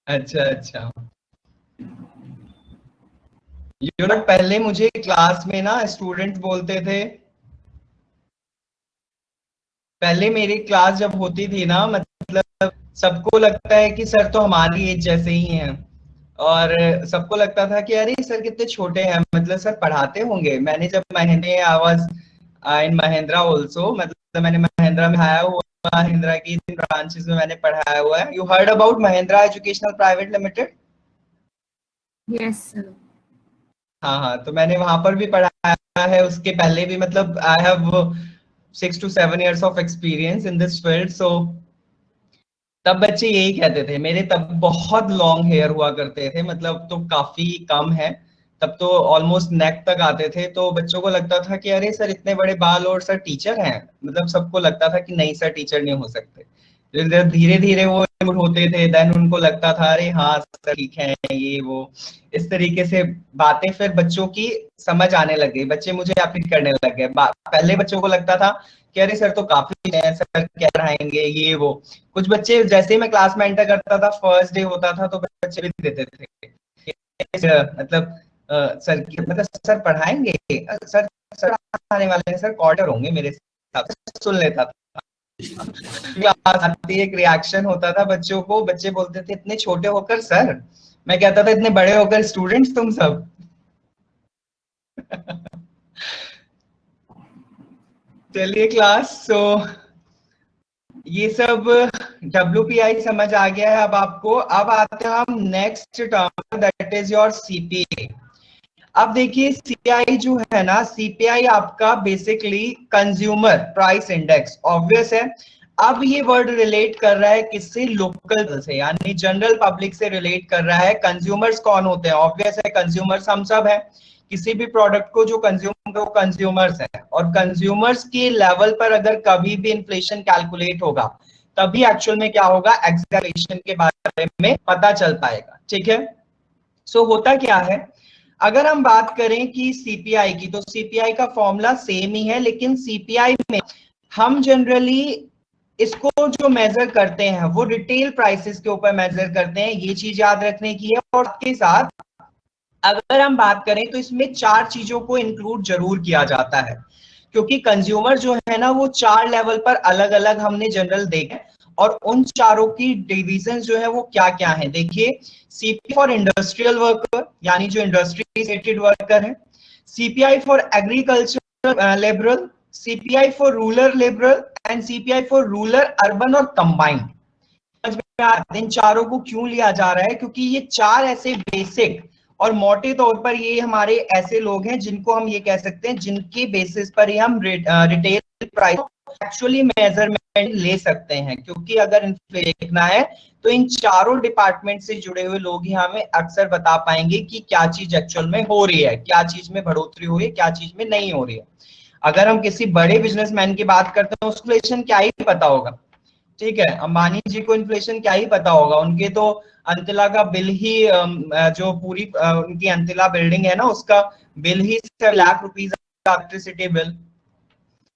Speaker 1: अच्छा अच्छा। यू नो पहले मुझे क्लास में ना स्टूडेंट बोलते थे, पहले मेरी क्लास जब होती थी ना, मतलब सबको लगता है कि सर तो हमारी एज जैसे ही हैं, और सबको लगता था कि अरे सर कितने छोटे हैं, मतलब सर पढ़ाते होंगे। मैंने जब महिंद्रा आवाज इन महिंद्रा ऑल्सो, मतलब मैंने महिंद्रा में आया हुआ, महिंद्रा की ब्रांचेस में मैंने पढ़ाया हुआ है। You heard about Mahindra educational private limited?
Speaker 2: Yes sir.
Speaker 1: हाँ हाँ, तो मैंने वहां पर भी पढ़ाया है, उसके पहले भी, मतलब I have 6 to 7 years of experience in this field. So तब बच्चे यही कहते थे, मेरे तब बहुत लॉन्ग हेयर हुआ करते थे, मतलब तो काफी कम है, तब तो ऑलमोस्ट नेक तक आते थे। तो बच्चों को लगता था कि अरे सर इतने बड़े बाल और सर टीचर हैं, मतलब सबको लगता था कि नहीं सर टीचर नहीं हो सकते। धीरे धीरे वो होते थे, देन उनको लगता था अरे हाँ सर ठीक है ये वो, इस तरीके से बातें फिर बच्चों की समझ आने लग गई, बच्चे मुझे अप्रिशिएट करने लग गए। पहले बच्चों को लगता था कि अरे सर तो काफी है, सर क्या पढ़ाएंगे ये वो। कुछ बच्चे जैसे ही मैं क्लास में एंटर करता था, फर्स्ट डे होता था, तो बच्चे भी देते थे मतलब सर मतलब सर पढ़ाएंगे, सर सर आने वाले हैं, सर क्वार्टर होंगे मेरे हिसाब से, सुन लेता था। क्लास आती एक रिएक्शन होता था बच्चों को, बच्चे बोलते थे इतने छोटे होकर सर, मैं कहता था इतने बड़े होकर स्टूडेंट्स तुम सब। चलिए क्लास, सो ये सब WPI समझ आ गया है अब आपको। अब आते हैं हम next term, that is your CPI। अब देखिए CPI जो है ना, CPI आपका basically consumer price index, obvious है। अब ये वर्ड रिलेट कर रहा है किससे, लोकल से, यानी जनरल पब्लिक से रिलेट कर रहा है। कंज्यूमर्स कौन होते हैं, ऑब्वियस है कंज्यूमर्स हम सब है। किसी भी प्रोडक्ट को जो कंज्यूम वो कंज्यूमर्स है, और कंज्यूमर्स के लेवल पर अगर कभी भी इन्फ्लेशन कैलकुलेट होगा, तभी एक्चुअल में क्या होगा, एक्सेलरेशन के बारे में पता चल पाएगा। ठीक है, सो होता क्या है, अगर हम बात करें कि सीपीआई की, तो सीपीआई का फॉर्मूला सेम ही है, लेकिन सीपीआई में हम जनरली इसको जो मेजर करते हैं वो रिटेल प्राइसेस के ऊपर मेजर करते हैं, ये चीज याद रखने की है। और इसके साथ अगर हम बात करें तो इसमें 4 चीजों को इंक्लूड जरूर किया जाता है, क्योंकि कंज्यूमर जो है ना वो 4 लेवल पर अलग अलग हमने जनरल देखे, और उन चारों की डिविजन जो है वो क्या क्या है, देखिए। सीपी फॉर इंडस्ट्रियल वर्कर, यानी जो इंडस्ट्री रिलेटेड वर्कर है। CPI for agriculture labourer, CPI for rural labourer, and CPI for rural urban और कंबाइंड। इन चारों को क्यों लिया जा रहा है, क्योंकि ये 4 ऐसे बेसिक और मोटे तौर पर ये हमारे ऐसे लोग हैं जिनको हम ये कह सकते हैं, जिनके बेसिस पर ही हम रिटेल प्राइस एक्चुअली मेजरमेंट ले सकते हैं। क्योंकि अगर इन्फ्लेशन देखना है तो इन चारों डिपार्टमेंट से जुड़े हुए लोग ही हमें अक्सर बता पाएंगे कि क्या चीज एक्चुअल में हो रही है, क्या चीज में बढ़ोतरी हो रही है, क्या चीज में नहीं हो रही है। अगर हम किसी बड़े बिजनेसमैन की बात करते हैं, उसको क्या ही पता होगा, ठीक है। अंबानी जी को इन्फ्लेशन क्या ही पता होगा, उनके तो अंतिला का बिल ही जो पूरी उनकी अंतिला बिल्डिंग है ना, उसका बिल ही 7 लाख रुपीज इलेक्ट्रिसिटी बिल।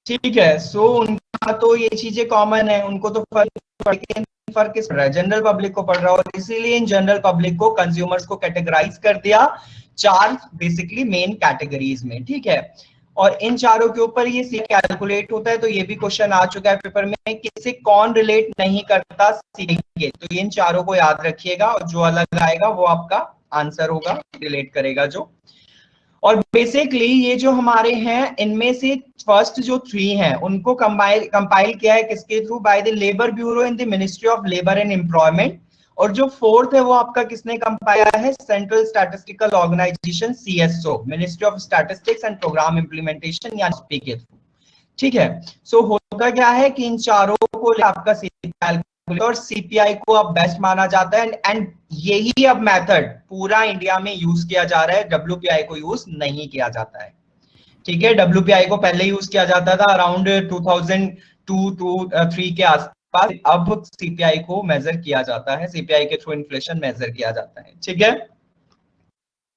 Speaker 1: ठीक है, सो उनका तो ये चीजें कॉमन है, उनको तो फर्क किस पड़ रहा है, जनरल पब्लिक को पड़ रहा है। और इसीलिए इन जनरल पब्लिक को, कंज्यूमर्स को कैटेगराइज कर दिया 4 बेसिकली मेन कैटेगरीज में। ठीक है, और इन चारों के ऊपर ये कैलकुलेट होता है। तो ये भी क्वेश्चन आ चुका है पेपर में, किसे कौन रिलेट नहीं करता सीखेंगे, तो इन चारों को याद रखिएगा, और जो अलग आएगा वो आपका आंसर होगा, रिलेट करेगा जो। और बेसिकली ये जो हमारे हैं, इनमें से फर्स्ट जो 3 हैं उनको कंपाइल किया है किसके through, by the labour bureau in the ministry of labour and employment. और जो 4th है वो आपका किसने कंपाइल किया है, central statistical organisation CSO, ministry of statistics and programme implementation, या एसपी के थ्रू। ठीक है, सो होता क्या है कि इन चारों को आपका और सीपीआई को अब बेस्ट माना जाता है, एंड यही अब मेथड पूरा इंडिया में यूज किया जा रहा है, डब्ल्यूपीआई को यूज नहीं किया जाता है। ठीक है, डब्ल्यूपीआई को पहले यूज किया जाता था अराउंड 2002-3 के आसपास, अब सीपीआई को मेजर किया जाता है, सीपीआई के थ्रू इन्फ्लेशन मेजर किया जाता है। ठीक है,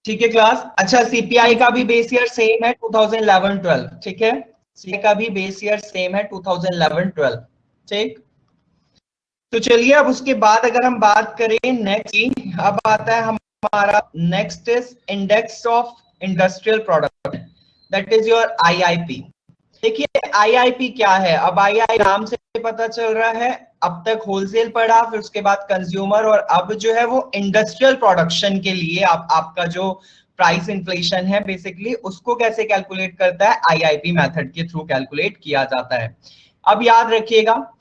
Speaker 1: ठीक है क्लास। अच्छा, सीपीआई का भी बेस ईयर सेम है 2011-12। ठीक है, सीपीआई का भी बेस ईयर सेम है 2011-12। ठीक, तो चलिए अब उसके बाद अगर हम बात करें नेक्स्ट की, अब आता है हमारा next is index of industrial product, that is your IIP. देखिए आईआईपी क्या है, अब आईआई नाम से पता चल रहा है, अब तक होलसेल पढ़ा, फिर उसके बाद कंज्यूमर, और अब जो है वो इंडस्ट्रियल प्रोडक्शन के लिए आपका जो प्राइस इन्फ्लेशन है बेसिकली, उसको कैसे कैलकुलेट करता है, आईआईपी मेथड के थ्रू कैलकुलेट किया जाता है। अब याद रखिएगा,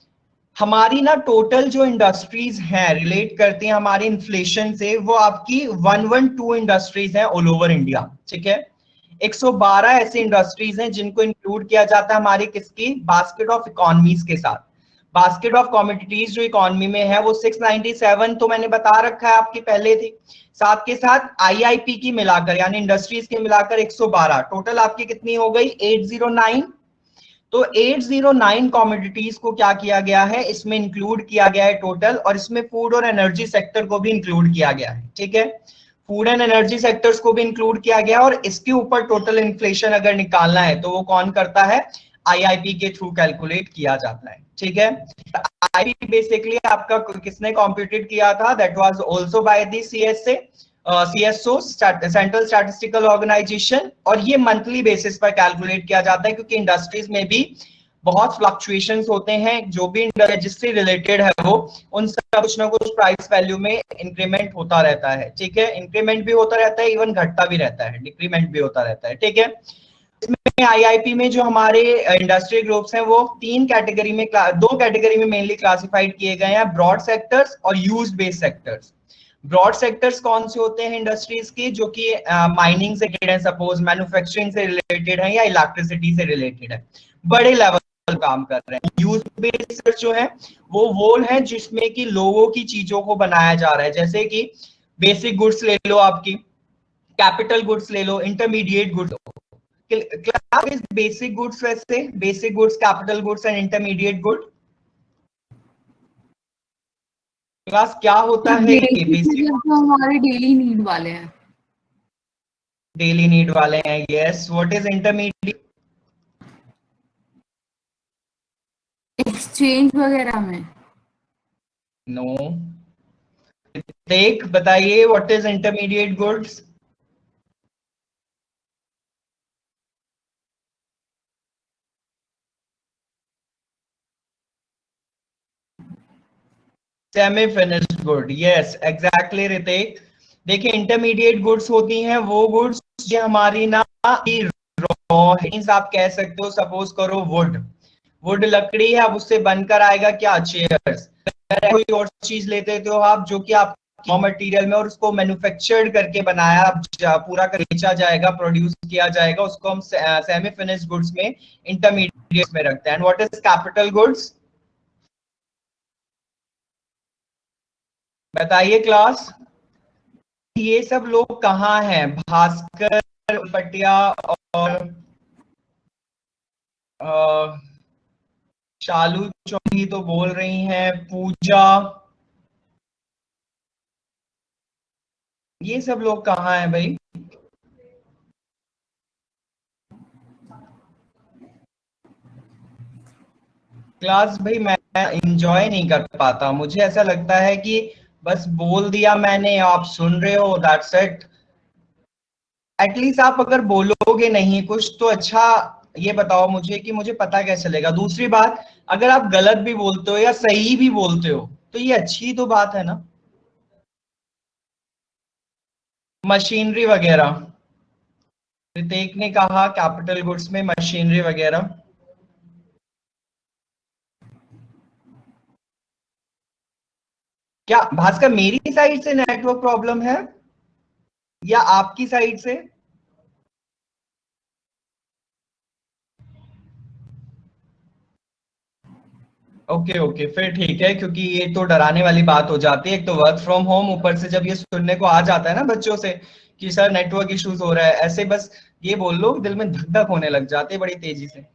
Speaker 1: हमारी ना टोटल जो इंडस्ट्रीज हैं रिलेट करती हैं हमारी इन्फ्लेशन से, वो आपकी 112 इंडस्ट्रीज हैं ऑल ओवर इंडिया। ठीक है, 112 ऐसी इंडस्ट्रीज हैं जिनको इंक्लूड किया जाता है हमारी किसकी, बास्केट ऑफ इकोनॉमीज के साथ। बास्केट ऑफ कमोडिटीज जो इकोनॉमी में है वो 697 तो मैंने बता रखा है आपकी पहले थी, साथ के साथ आईआईपी की मिलाकर यानी इंडस्ट्रीज के मिलाकर 112, टोटल आपकी कितनी हो गई, 809। तो 809 कमोडिटीज को क्या किया गया है, इसमें इंक्लूड किया गया है टोटल, और इसमें फूड और एनर्जी सेक्टर को भी इंक्लूड किया गया है। ठीक है, फूड एंड एनर्जी सेक्टर्स को भी इंक्लूड किया गया, और इसके ऊपर टोटल इन्फ्लेशन अगर निकालना है तो वो कौन करता है, आईआईपी के थ्रू कैलकुलेट किया जाता है। ठीक है, आईआईपी बेसिकली आपका किसने कॉम्प्यूटेड किया था, that was also by the CSO, central statistical organisation, और ये मंथली बेसिस पर कैलकुलेट किया जाता है, क्योंकि इंडस्ट्रीज में भी बहुत फ्लक्चुएशंस होते हैं, जो भी जिससे रिलेटेड है वो उन सब कुछ ना कुछ प्राइस वैल्यू में इंक्रीमेंट होता रहता है। ठीक है, इंक्रीमेंट भी होता रहता है, इवन घटता भी रहता है, डिक्रीमेंट भी होता रहता है। ठीक है, इसमें आईआईपी में जो हमारे इंडस्ट्रियल ग्रुप्स हैं वो 2 कैटेगरी में मेनली क्लासिफाइड किए गए हैं, ब्रॉड सेक्टर्स और use based sectors. Broad sectors कौन से होते हैं इंडस्ट्रीज की, जो कि माइनिंग से रिलेटेड है, सपोज मैन्युफैक्चरिंग से रिलेटेड है, या इलेक्ट्रिसिटी से रिलेटेड है, बड़े लेवल काम कर रहे हैं। यूज बेस्ड जो है वो है जिसमें कि लोगों की चीजों को बनाया जा रहा है, जैसे कि बेसिक गुड्स ले लो, आपकी कैपिटल गुड्स ले लो, intermediate goods. Class is basic goods, वैसे basic goods, capital goods and intermediate good. Class क्या होता है ये बेसिक,
Speaker 2: तो हमारे डेली नीड वाले हैं,
Speaker 1: डेली नीड वाले हैं। Yes, what is intermediate,
Speaker 2: exchange वगैरह में।
Speaker 1: नो, देख बताइए what is intermediate goods. Semi finished good, yes exactly Ritek. देखिए इंटरमीडिएट गुड्स होती हैं वो गुड्स जो हमारी ना रॉ मींस आप कह सकते हो, सपोज करो वुड लकड़ी है, अब उससे बनकर आएगा क्या, चेयर्स। कोई और चीज लेते थे आप जो कि आप रॉ मटेरियल में, और उसको मैन्युफैक्चर्ड करके बनाया, अब पूरा कर बेचा जाएगा, प्रोड्यूस किया जाएगा, उसको हम सेमी फिनिश्ड गुड्स में, इंटरमीडिएट में रखते हैं। And what is capital goods, बताइए क्लास। ये सब लोग कहाँ हैं, भास्कर, पटिया और शालू चौधरी तो बोल रही हैं, पूजा, ये सब लोग कहाँ हैं भाई? क्लास भाई मैं एंजॉय नहीं कर पाता, मुझे ऐसा लगता है कि बस बोल दिया मैंने, आप सुन रहे हो, दैट्स इट। एटलीस्ट आप अगर बोलोगे नहीं कुछ तो अच्छा ये बताओ मुझे कि मुझे पता कैसे चलेगा। दूसरी बात, अगर आप गलत भी बोलते हो या सही भी बोलते हो तो ये अच्छी तो बात है ना। मशीनरी वगैरह, रितेक ने कहा कैपिटल गुड्स में मशीनरी वगैरह। क्या भास्कर मेरी साइड से नेटवर्क प्रॉब्लम है या आपकी साइड से? ओके ओके, फिर ठीक है, क्योंकि ये तो डराने वाली बात हो जाती है। एक तो वर्क फ्रॉम होम, ऊपर से जब ये सुनने को आ जाता है ना बच्चों से कि सर नेटवर्क इश्यूज हो रहा है, ऐसे बस ये बोल लो दिल में धक धक होने लग जाते हैं बड़ी तेजी से।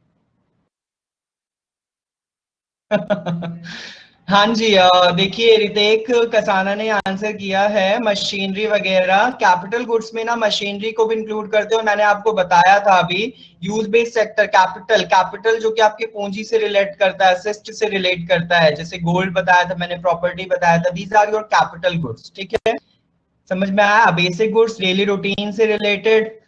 Speaker 1: हाँ जी, देखिए रितेक कसाना ने आंसर किया है मशीनरी वगैरह। कैपिटल गुड्स में ना मशीनरी को भी इंक्लूड करते हो, मैंने आपको बताया था अभी। Use based sector, capital, capital जो कि आपके पूंजी से रिलेट करता है, असेस्ट से रिलेट करता है, जैसे गोल्ड बताया था मैंने, प्रॉपर्टी बताया था, these are your capital goods. ठीक है, समझ में आया? बेसिक गुड्स डेली रूटीन से रिलेटेड,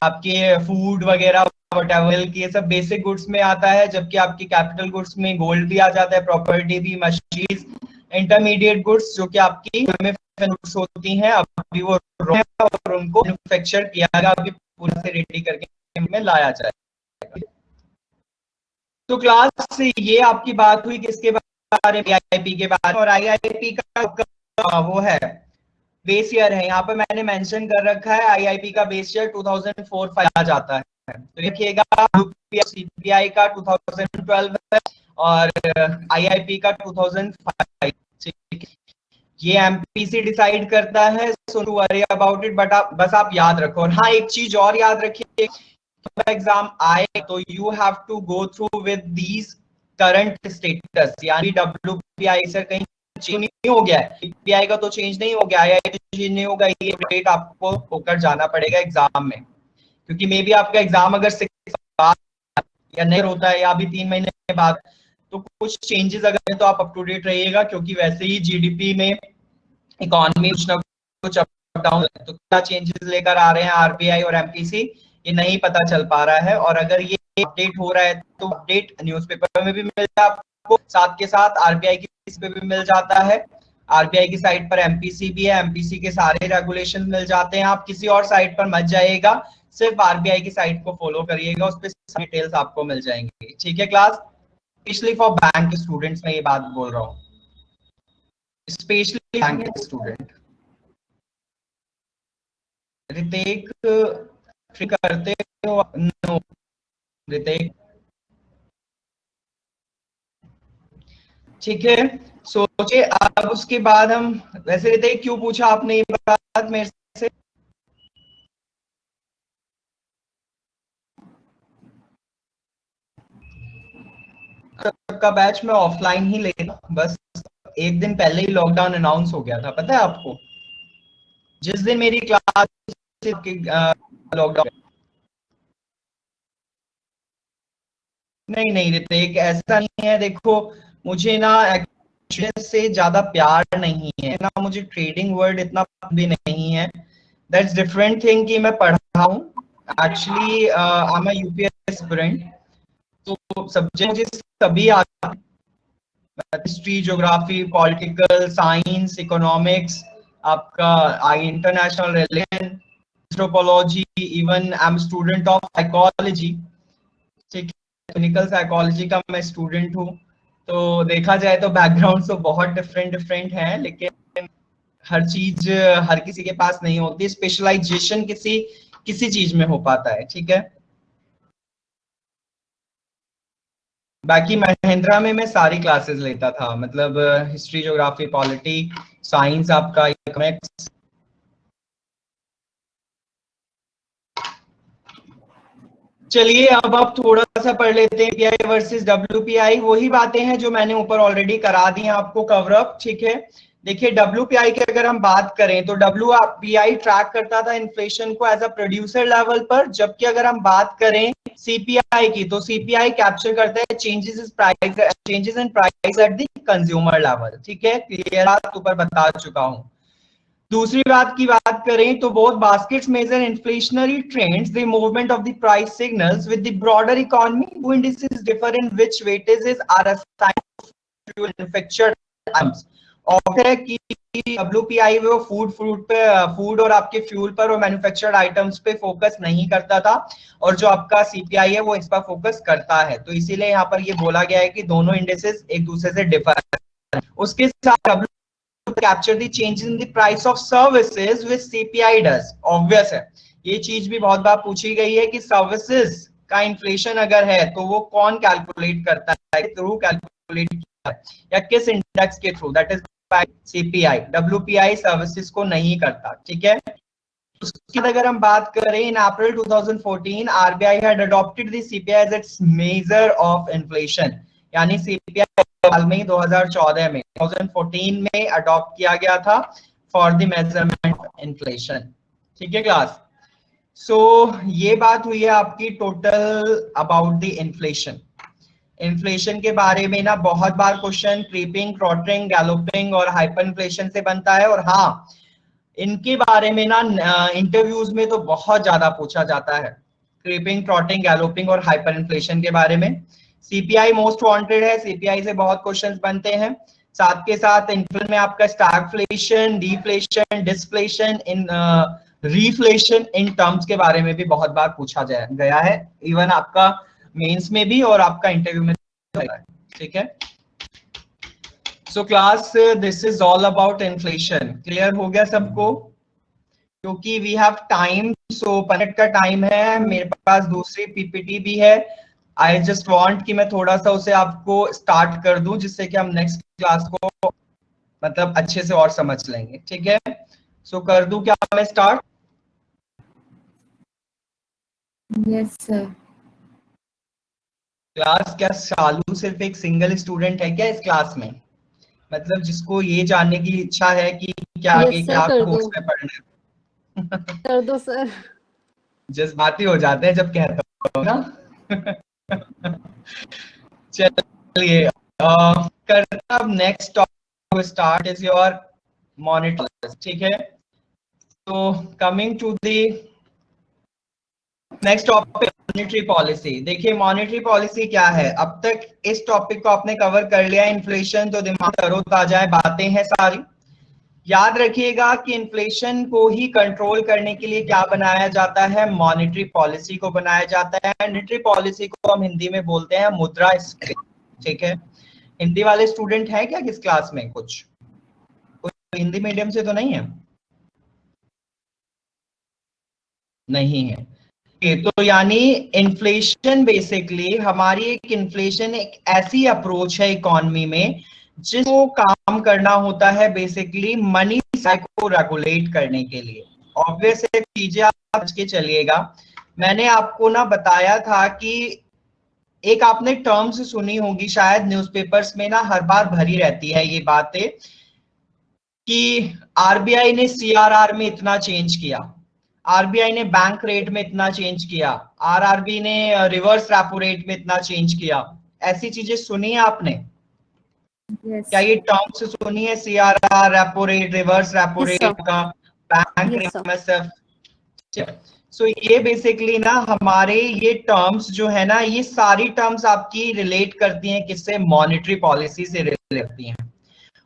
Speaker 1: आपके फूड वगैरह वटेवर की, ये सब बेसिक गुड्स में आता है, जबकि आपकी कैपिटल गुड्स में गोल्ड भी आ जाता है, प्रॉपर्टी भी, मशीन। इंटरमीडिएट गुड्स जो कि आपकी गुड्स होती हैं, अभी वो और उनको मैन्युफैक्चर किया गया, अभी पूरा से रेडी करके में लाया जाए। तो क्लास से ये आपकी बात हुई किसके बारे में? आईआईपी के बारे में। और आईआईपी का वो है बेस ईयर है, यहाँ पे मैंने मेंशन कर रखा है आईआईपी का बेस ईयर 2004-5 आ जाता है। तो देखिएगा सीपीआई का 2012 है और आईआईपी का 2005। ये एमपीसी डिसाइड करता है, so don't worry about it, but आप बस आप याद रखो। और हाँ, एक चीज और याद रखिए, एग्जाम आए तो you have to go through with these current status, यानी डब्ल्यूपीआई से कहीं चेंज नहीं हो गया है, पीआई का तो चेंज नहीं हो गया, आईआईटी चेंज नहीं होगा, ये अपडेट आपको होकर जाना पड़ेगा एग्जाम में। क्योंकि मे बी आपका एग्जाम अगर 6 या नहीं होता है या अभी 3 महीने बाद, तो कुछ चेंजेस अगर है तो आप अप टू डेट रहिएगा, क्योंकि वैसे ही जीडीपी में, इकोनॉमी कुछ ना कुछ अप डाउन, तो क्या चेंजेस लेकर आ रहे हैं आरबीआई और एमपीसी, ये नहीं पता चल पा रहा है। और अगर ये अपडेट हो रहा है तो अपडेट न्यूज़पेपर में भी मिल जाता है आपको, साथ के साथ आरबीआई की पे भी मिल जाता है। आरबीआई की साइट पर एमपीसी भी है, एमपीसी के सारे रेगुलेशन मिल जाते हैं। आप किसी और साइट पर मत जाइएगा, सिर्फ आरबीआई की साइट को फॉलो करिएगा, उस पर डिटेल्स आपको मिल जाएंगे। ठीक है class, specially for bank students में ये बात बोल रहा हूँ, स्पेशली बैंक स्टूडेंट। रितेक करते हो? नो रितेक, ठीक है। सोचे अब उसके बाद हम, वैसे रितेक क्यों पूछा आपने ये बात मेरे से? का बैच मैं ऑफलाइन ही लेता, बस एक दिन पहले ही लॉकडाउन अनाउंस हो गया था, पता है आपको? जिस दिन मेरी क्लास लॉकडाउन। नहीं नहीं रितेक, ऐसा नहीं है, देखो मुझे ना से ज्यादा प्यार नहीं है ना, मुझे ट्रेडिंग वर्ड इतना भी नहीं है। दैट्स डिफरेंट थिंग कि मैं पढ़ा हूँ, actually I am a UPSC aspirant, तो सब्जेक्ट मुझे सभी आते हैं, history, geography, political science, economics, आपका international relation, anthropology, even I am student of psychology. ठीक है, क्लिनिकल साइकोलॉजी का मैं स्टूडेंट हूँ। तो देखा जाए तो बैकग्राउंड तो बहुत डिफरेंट डिफरेंट हैं, लेकिन हर चीज हर किसी के पास नहीं होती, स्पेशलाइजेशन किसी किसी चीज में हो पाता है। ठीक है, बाकी महिंद्रा में मैं सारी क्लासेस लेता था, मतलब हिस्ट्री, ज्योग्राफी, पॉलिटी, साइंस, आपका इकोनॉमिक्स। चलिए अब आप थोड़ा सा पढ़ लेते हैं पीआई वर्सेस डब्ल्यूपीआई, वही बातें हैं जो मैंने ऊपर ऑलरेडी करा दी हैं आपको कवर अप। ठीक है, देखिए WPI की अगर हम बात करें तो WPI ट्रैक करता था इन्फ्लेशन को एज अ प्रोड्यूसर लेवल पर, जबकि अगर हम बात करें CPI की तो CPI कैप्चर करता है changes in price at the consumer level. ठीक है, क्लियर बात ऊपर बता चुका हूं। दूसरी बात की बात करें तो both baskets major inflationary trends, the movement of the price signals with the broader economy, वो indices differ in which weightages are assigned to manufactured items. और है कि WPI वो फूड और आपके फ्यूल पर और मैन्युफैक्चर्ड आइटम्स पे फोकस नहीं करता था, और जो आपका CPI है वो इस पर फोकस करता है। तो इसीलिए यहाँ पर ये बोला गया है कि दोनों इंडेसेस एक दूसरे से डिफर है। उसके साथ capture the changes in the price of services which CPI does। obvious है, ये चीज भी बहुत बार पूछी गई है कि सर्विसेज का इन्फ्लेशन अगर है तो वो कौन कैलकुलेट करता है, थ्रू कैलकुलेट किया है या किस इंडेक्स के through, that is by CPI। WPI services को नहीं करता। ठीक है, उसके बाद अगर हम बात करें इन अप्रैल 2014 RBI had adopted the CPI as its measure of inflation, यानी CPI साल में 2014 में 2014 में अडॉप्ट किया गया था फॉर द मेजरमेंट इन्फ्लेशन। ठीक है क्लास, सो ये बात हुई है आपकी total about the inflation. Inflation के बारे में ना बहुत बार क्वेश्चन क्रीपिंग, क्रॉटरिंग, गैलोपिंग और हाइपर इन्फ्लेशन से बनता है, और हाँ इनके बारे में ना इंटरव्यूज में तो बहुत ज्यादा पूछा जाता है, क्रीपिंग, ट्रॉटिंग, गैलोपिंग और हाइपर इन्फ्लेशन के बारे में। CPI मोस्ट वांटेड है, CPI से बहुत क्वेश्चंस बनते हैं। साथ के साथ इन्फ्लेशन में आपका stagflation, deflation, डिस्फ्लेशन, in रीफ्लेशन in terms के बारे में भी बहुत बार पूछा गया है, इवन आपका मेंस में भी और आपका इंटरव्यू में। ठीक है, so class this is all about inflation. Clear हो गया सबको? क्योंकि we have time, so 5 minute का टाइम है, मेरे पास दूसरी PPT भी है। आई जस्ट वांट कि मैं थोड़ा सा उसे आपको स्टार्ट कर दूं, जिससे कि हम नेक्स्ट क्लास को मतलब अच्छे से और समझ लेंगे। ठीक है, सो कर दूं क्या मैं स्टार्ट?
Speaker 2: Yes sir.
Speaker 1: क्लास क्या शालू सिर्फ एक सिंगल स्टूडेंट है क्या इस क्लास में? मतलब जिसको ये जानने की इच्छा है कि क्या आगे क्या कोर्स में पढ़ना है।
Speaker 3: कर दो सर।
Speaker 1: जज्बाती हो जाते हैं जब कहता हूँ ना। चलिए करता अब next topic start is your monitor. ठीक है, तो coming to the next topic monetary policy. देखिए मॉनेटरी पॉलिसी क्या है, अब तक इस टॉपिक को आपने कवर कर लिया। इन्फ्लेशन तो दिमाग तरोताजा है, बातें हैं सारी। याद रखिएगा कि इन्फ्लेशन को ही कंट्रोल करने के लिए क्या बनाया जाता है, मॉनेटरी पॉलिसी को बनाया जाता है। मॉनेटरी पॉलिसी को हम हिंदी में बोलते हैं मुद्रास्फीति। ठीक है, हिंदी वाले स्टूडेंट हैं क्या किस क्लास में? कुछ हिंदी मीडियम से तो नहीं है? नहीं है। तो यानी इन्फ्लेशन बेसिकली हमारी इन्फ्लेशन एक ऐसी अप्रोच है इकोनॉमी में जिसको काम करना होता है बेसिकली मनी को रेगुलेट करने के लिए। ऑब्वियस है, चीजें आप समझ के चलिएगा। मैंने आपको ना बताया था कि एक आपने टर्म्स सुनी होगी शायद, न्यूज़पेपर्स में ना हर बार भरी रहती है ये बातें कि RBI ने CRR में इतना चेंज किया, RBI ने बैंक रेट में इतना चेंज किया, RRB ने रिवर्स रेपो रेट में इतना चेंज किया। ऐसी चीजें सुनी है आपने?
Speaker 2: Yes.
Speaker 1: क्या ये टर्म्स सुनी है? CRR, repo rate, reverse repo rate का, बैंक रेट। सो ये बेसिकली ना हमारे ये टर्म्स जो है ना, ये सारी टर्म्स आपकी रिलेट करती हैं किससे? मॉनेटरी पॉलिसी से रिलेट करती हैं।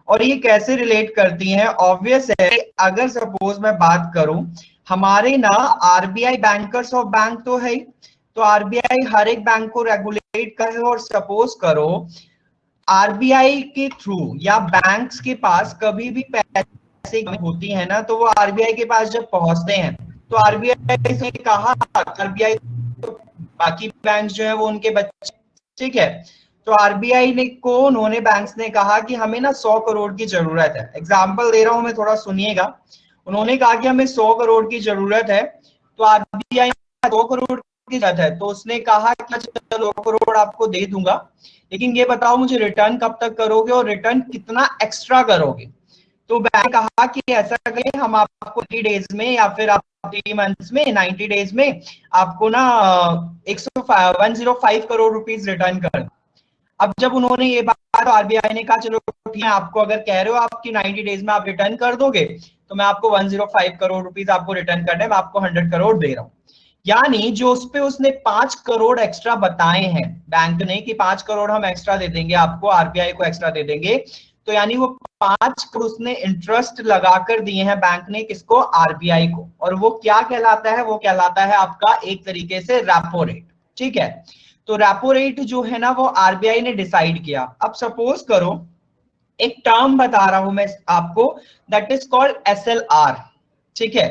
Speaker 1: और ये कैसे रिलेट करती हैं? ऑब्वियस है, अगर सपोज मैं बात करूं, हमारे ना RBI बैंकर्स ऑफ बैंक तो है, तो RBI हर एक बैंक को रेगुलेट करे। और सपोज करो RBI के थ्रू या बैंक्स के पास कभी भी पैसे होती है ना, तो वो RBI के पास जब पहुंचते हैं तो RBI से कहा, RBI तो बाकी बैंक जो है वो उनके बच्चे। ठीक है, तो RBI ने को उन्होंने बैंक्स ने कहा कि हमें ना 100 करोड़ की जरूरत है। एग्जाम्पल दे रहा हूं मैं, थोड़ा सुनिएगा। उन्होंने कहा कि हमें 100 करोड़ की जरूरत है, तो RBI 100 करोड़ की जरूरत है, तो उसने कहा कि चलो 100 करोड़ आपको दे दूंगा, लेकिन ये बताओ मुझे रिटर्न कब तक करोगे और रिटर्न कितना एक्स्ट्रा करोगे। तो बैंक ने कहा कि ऐसा करें, हम आपको 30 डेज में या फिर आप 3 मंथ्स में, 90 डेज में आपको ना 105 करोड़ रुपीस रिटर्न कर। अब जब उन्होंने ये बात, तो आरबीआई ने कहा चलो ठीक है, आपको अगर कह रहे हो आपकी 90 डेज में आप रिटर्न कर दोगे तो मैं आपको 105 करोड़ रुपीस आपको रिटर्न करना है, मैं आपको 100 करोड़ दे रहा हूँ। यानी जो उस पे उसने 5 करोड़ एक्स्ट्रा बताए हैं बैंक ने कि 5 करोड़ हम एक्स्ट्रा दे देंगे आपको, आरबीआई को एक्स्ट्रा दे देंगे, तो यानी वो 5 करोड़ उसने इंटरेस्ट लगाकर दिए हैं बैंक ने, किसको, आरबीआई को। और वो क्या कहलाता है, वो कहलाता है आपका एक तरीके से रेपो रेट। ठीक है, तो रेपो रेट जो है ना वो आरबीआई ने डिसाइड किया। अब सपोज करो, एक टर्म बता रहा हूं मैं आपको, दैट इज कॉल्ड एसएलआर। ठीक है,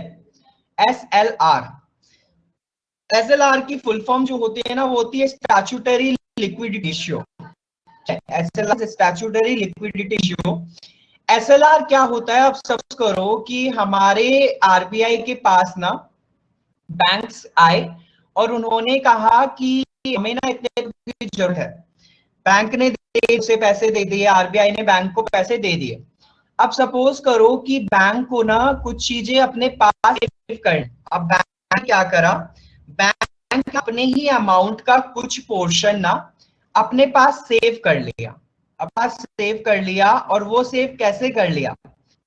Speaker 1: एसएलआर। एसएलआर की फुल फॉर्म जो होती है ना वो होती है statutory liquidity ratio. SLR statutory liquidity ratio. SLR क्या होता है, अब सपोज करो कि हमारे आरबीआई के पास ना बैंक्स आए और उन्होंने कहा कि हमें ना इतने की जरूरत है, बैंक ने से पैसे दे दिए, आरबीआई ने बैंक को पैसे दे दिए। अब सपोज करो कि बैंक को ना कुछ चीजें अपने पास सेव कर, अब बैंक क्या करा, बैंक अपने ही अमाउंट का कुछ पोर्शन ना अपने पास सेव कर लिया, अपना सेव कर लिया। और वो सेव कैसे कर लिया,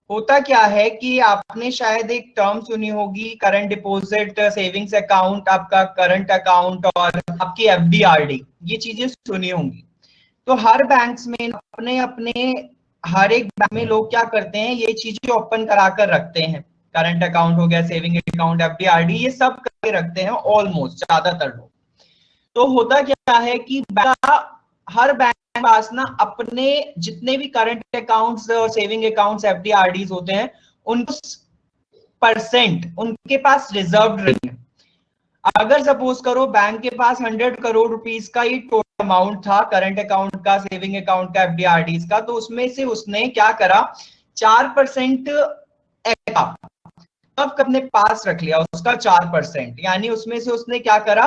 Speaker 1: होता क्या है कि आपने शायद एक टर्म सुनी होगी, करंट डिपॉजिट सेविंग्स अकाउंट, आपका करंट अकाउंट और आपकी एफडी, ये चीजें सुनी होंगी। तो हर बैंक्स में अपने अपने हर एक बैंक में लोग क्या करते हैं, ये चीजें ओपन करा कर रखते हैं, करंट अकाउंट हो गया, सेविंग अकाउंट, एफडी, ये सब करके रखते हैं ऑलमोस्ट ज्यादातर लोग। तो होता क्या है कि हर बैंक के पास ना अपने जितने भी करंट अकाउंट्स और सेविंग अकाउंट्स, एफडी होते हैं, उनको परसेंट उनके पास रिजर्व रही है। अगर सपोज करो बैंक के पास 100 करोड़ रुपीस का ही टोटल अमाउंट था, करंट अकाउंट का, सेविंग अकाउंट का, एफडी का, तो उसमें से उसने क्या करा, 4% अपने पास रख लिया, उसका 4%। यानी उसमें से उसने क्या करा,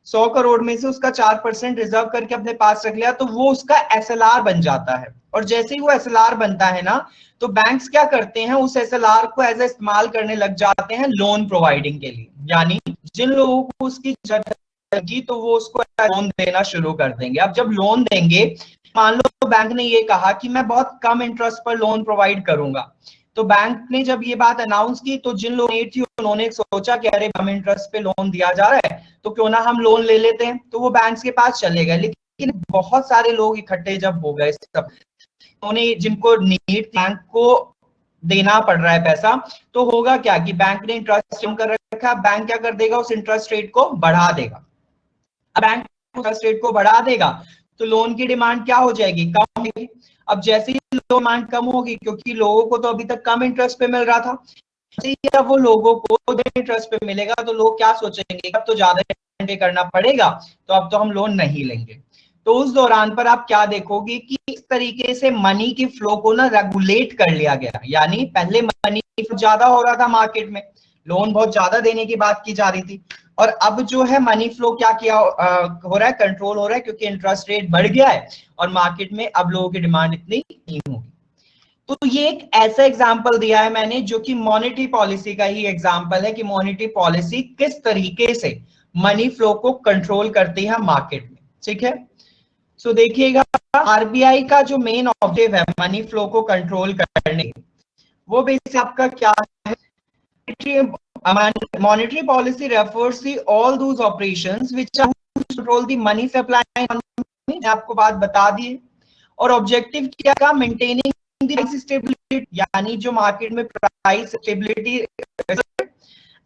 Speaker 1: 100 करोड़ में से उसका 4% रिजर्व करके अपने पास रख लिया, तो वो उसका एसएलआर बन जाता है। और जैसे ही वो एसएलआर बनता है ना, तो बैंक्स क्या करते हैं, उस एसएलआर को एज ए इस्तेमाल करने लग जाते हैं लोन प्रोवाइडिंग के लिए। यानी जिन लोगों को उसकी जरूरत होगी तो वो उसको लोन देना शुरू कर देंगे। अब जब लोन देंगे, मान लो बैंक ने ये कहा कि मैं बहुत कम इंटरेस्ट पर लोन प्रोवाइड करूंगा, तो बैंक ने जब ये बात अनाउंस की तो जिन लोगों ने थी उन्होंने सोचा कि अरे कम इंटरेस्ट पे लोन दिया जा रहा है तो क्यों ना हम लोन ले लेते हैं, तो वो बैंक्स के पास चले गए। लेकिन बहुत सारे लोग इकट्ठे जब हो गए, सब उन्होंने जिनको नीड बैंक को देना पड़ रहा है पैसा, तो होगा क्या कि बैंक ने इंटरेस्ट कम कर रखा, बैंक क्या कर देगा, उस इंटरेस्ट रेट को बढ़ा देगा। अब बैंक इंटरेस्ट रेट को बढ़ा देगा तो लोन की डिमांड क्या हो जाएगी, कम होगी। अब जैसे ही डिमांड कम होगी, क्योंकि लोगों को तो अभी तक कम इंटरेस्ट पे मिल रहा था, जब वो लोगों को इंटरेस्ट पे मिलेगा तो लोग क्या सोचेंगे, अब तो ज्यादा पे करना पड़ेगा, तो अब तो हम लोन नहीं लेंगे। तो उस दौरान पर आप क्या देखोगे कि इस तरीके से मनी की फ्लो को ना रेगुलेट कर लिया गया। यानी पहले मनी की फ्लो ज्यादा हो रहा था मार्केट में, लोन बहुत ज्यादा देने की बात की जा रही थी, और अब जो है मनी फ्लो क्या किया हो रहा है, कंट्रोल हो रहा है, क्योंकि इंटरेस्ट रेट बढ़ गया है और मार्केट में अब लोगों की डिमांड इतनी नहीं होगी। तो ये एक ऐसा एग्जांपल दिया है मैंने जो कि मॉनेटरी पॉलिसी का ही एग्जांपल है कि मॉनेटरी पॉलिसी किस तरीके से मनी फ्लो को कंट्रोल करती है मार्केट में। ठीक है, सो देखिएगा, आरबीआई का जो मेन ऑब्जेक्टिव है मनी फ्लो को कंट्रोल करने, वो बेसिकली आपका क्या है, monetary policy refers to all those operations which are to control the money supply and money, आपको बात बता दी। और ऑब्जेक्टिव क्या का, मेंटेनिंग द प्राइस स्टेबिलिटी, यानी जो मार्केट में price stability,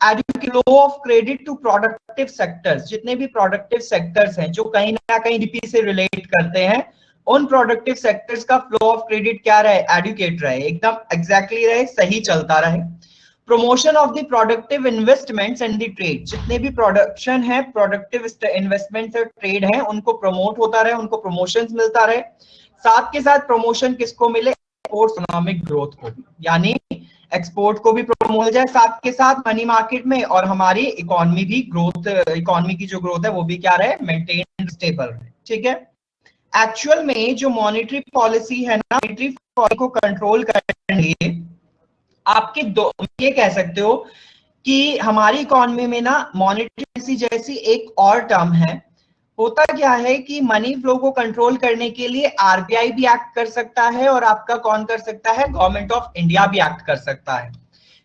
Speaker 1: flow of credit to productive sectors, जितने भी प्रोडक्टिव सेक्टर्स हैं जो कहीं ना कहीं जीडीपी से रिलेट करते हैं, उन प्रोडक्टिव सेक्टर्स का फ्लो ऑफ क्रेडिट क्या रहे, एडुकेट रहे, एकदम एग्जैक्टली रहे, सही चलता रहे। Promotion of the productive investments and the trade, जितने भी प्रोडक्शन है, प्रोडक्टिव इन्वेस्टमेंट्स और ट्रेड है, उनको प्रमोट होता रहे, उनको प्रमोशंस मिलता रहे। साथ के साथ प्रमोशन किसको मिले, इकोनॉमिक ग्रोथ को भी, यानी एक्सपोर्ट को भी प्रमोट हो जाए साथ के साथ मनी मार्केट में, और हमारी इकोनॉमी भी ग्रोथ, इकोनॉमी की जो ग्रोथ है वो भी क्या रहे, मेंटेन स्टेबल रहे। ठीक है, एक्चुअल में जो मॉनेटरी पॉलिसी है ना, मॉनेटरी पॉलिसी को कंट्रोल करने आपके दो ये कह सकते हो कि हमारी इकोनॉमी में ना मॉनेटरी पॉलिसी जैसी एक और टर्म है। होता क्या है कि मनी फ्लो को कंट्रोल करने के लिए आरबीआई भी एक्ट कर सकता है और आपका कौन कर सकता है, गवर्नमेंट ऑफ इंडिया भी एक्ट कर सकता है।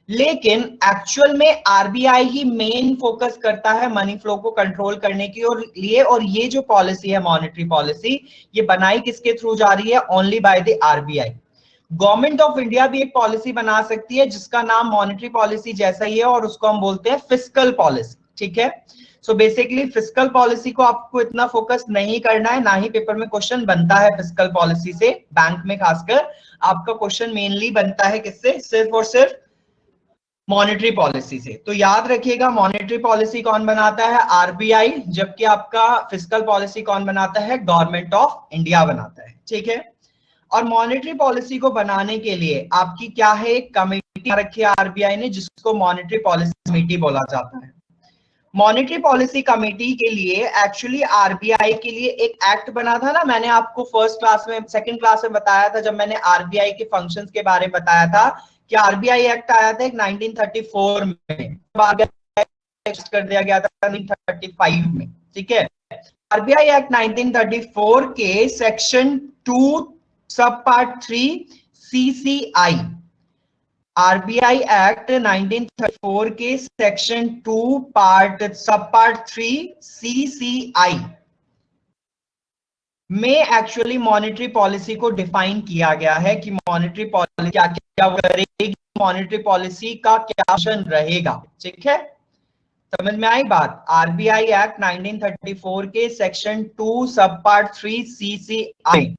Speaker 1: लेकिन एक्चुअल में आरबीआई ही मेन फोकस करता है मनी फ्लो को कंट्रोल करने की और लिए, और ये जो पॉलिसी है मॉनेटरी पॉलिसी, ये बनाई किसके थ्रू जा रही है, only by the RBI. Government of India भी एक पॉलिसी बना सकती है जिसका नाम मॉनेटरी पॉलिसी जैसा ही है और उसको हम बोलते हैं फिस्कल पॉलिसी, ठीक है। सो बेसिकली फिस्कल पॉलिसी को आपको इतना फोकस नहीं करना है, ना ही पेपर में क्वेश्चन बनता है फिस्कल पॉलिसी से, बैंक में खासकर आपका क्वेश्चन मेनली बनता है किससे, सिर्फ और सिर्फ मॉनेटरी पॉलिसी से। तो याद रखिएगा मॉनेटरी पॉलिसी कौन बनाता है, आरबीआई, जबकि आपका फिस्कल पॉलिसी कौन बनाता है, गवर्नमेंट ऑफ इंडिया बनाता है, ठीक है। और मॉनेटरी पॉलिसी को बनाने के लिए आपकी क्या है, एक कमेटी रखी है आरबीआई ने जिसको मॉनेटरी पॉलिसी कमेटी बोला जाता है। मॉनेटरी पॉलिसी कमेटी के लिए एक्चुअली आरबीआई के लिए एक एक्ट बना था ना, मैंने आपको फर्स्ट क्लास में सेकंड क्लास में बताया था जब मैंने आरबीआई के फंक्शंस के बारे में बताया था कि आरबीआई एक्ट आया था एक 1934 में, कर दिया गया था 1935 में, ठीक है। आरबीआई एक्ट 1934 के सेक्शन 2 सब पार्ट 3 सीसीआई, आरबीआई एक्ट 1934 के सेक्शन 2 पार्ट सब पार्ट 3 सीसीआई में एक्चुअली मॉनेटरी पॉलिसी को डिफाइन किया गया है कि मॉनेटरी पॉलिसी क्या क्या करेगी, मॉनेटरी पॉलिसी का क्या मिशन रहेगा, ठीक है। समझ में आई बात। आरबीआई एक्ट 1934 के सेक्शन 2 सब पार्ट 3 सीसीआई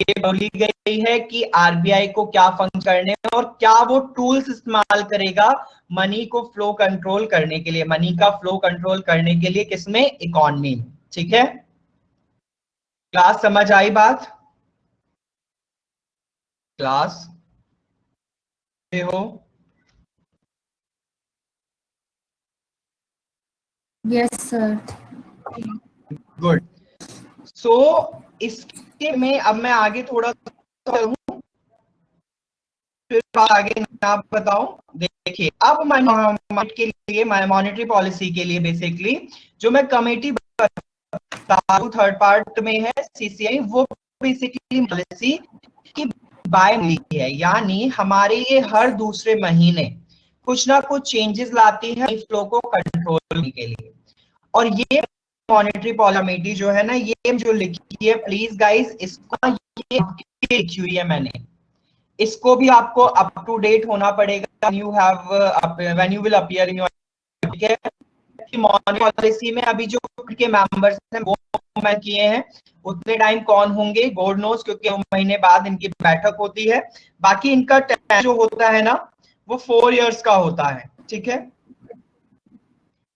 Speaker 1: ये बोली गई है कि आरबीआई को क्या फंक्शन करने और क्या वो टूल्स इस्तेमाल करेगा मनी को फ्लो कंट्रोल करने के लिए, मनी का फ्लो कंट्रोल करने के लिए किसमें, इकोनॉमी में, ठीक है। क्लास समझ आई बात, क्लास हो,
Speaker 2: यस सर।
Speaker 1: गुड। सो इसके में अब मैं आगे थोड़ा करूं, फिर आगे ना बताओ। देखिए अब के लिए मॉनेटरी पॉलिसी के लिए बेसिकली जो मैं कमेटी थर्ड पार्ट में है सीसीआई, वो बेसिकली पॉलिसी की बाय है, यानी हमारे ये हर दूसरे महीने कुछ ना कुछ चेंजेस लाती है फ्लो को कंट्रोल करने के लिए। और ये मॉनेटरी पॉलिसी जो है ना, ये जो लिखी है प्लीज गाइस, इसका ये लिखी हुई है मैंने, इसको भी आपको अप टू डेट होना पड़ेगा when you will appear in your, ठीक है। मॉनेटरी पॉलिसी में अभी जो के मेंबर्स हैं वो मैं किए हैं, उतने टाइम कौन होंगे गॉड नोस, क्योंकि 2 महीने बाद इनकी बैठक होती है। बाकी इनका जो होता है ना वो 4 इयर्स का होता है, ठीक है।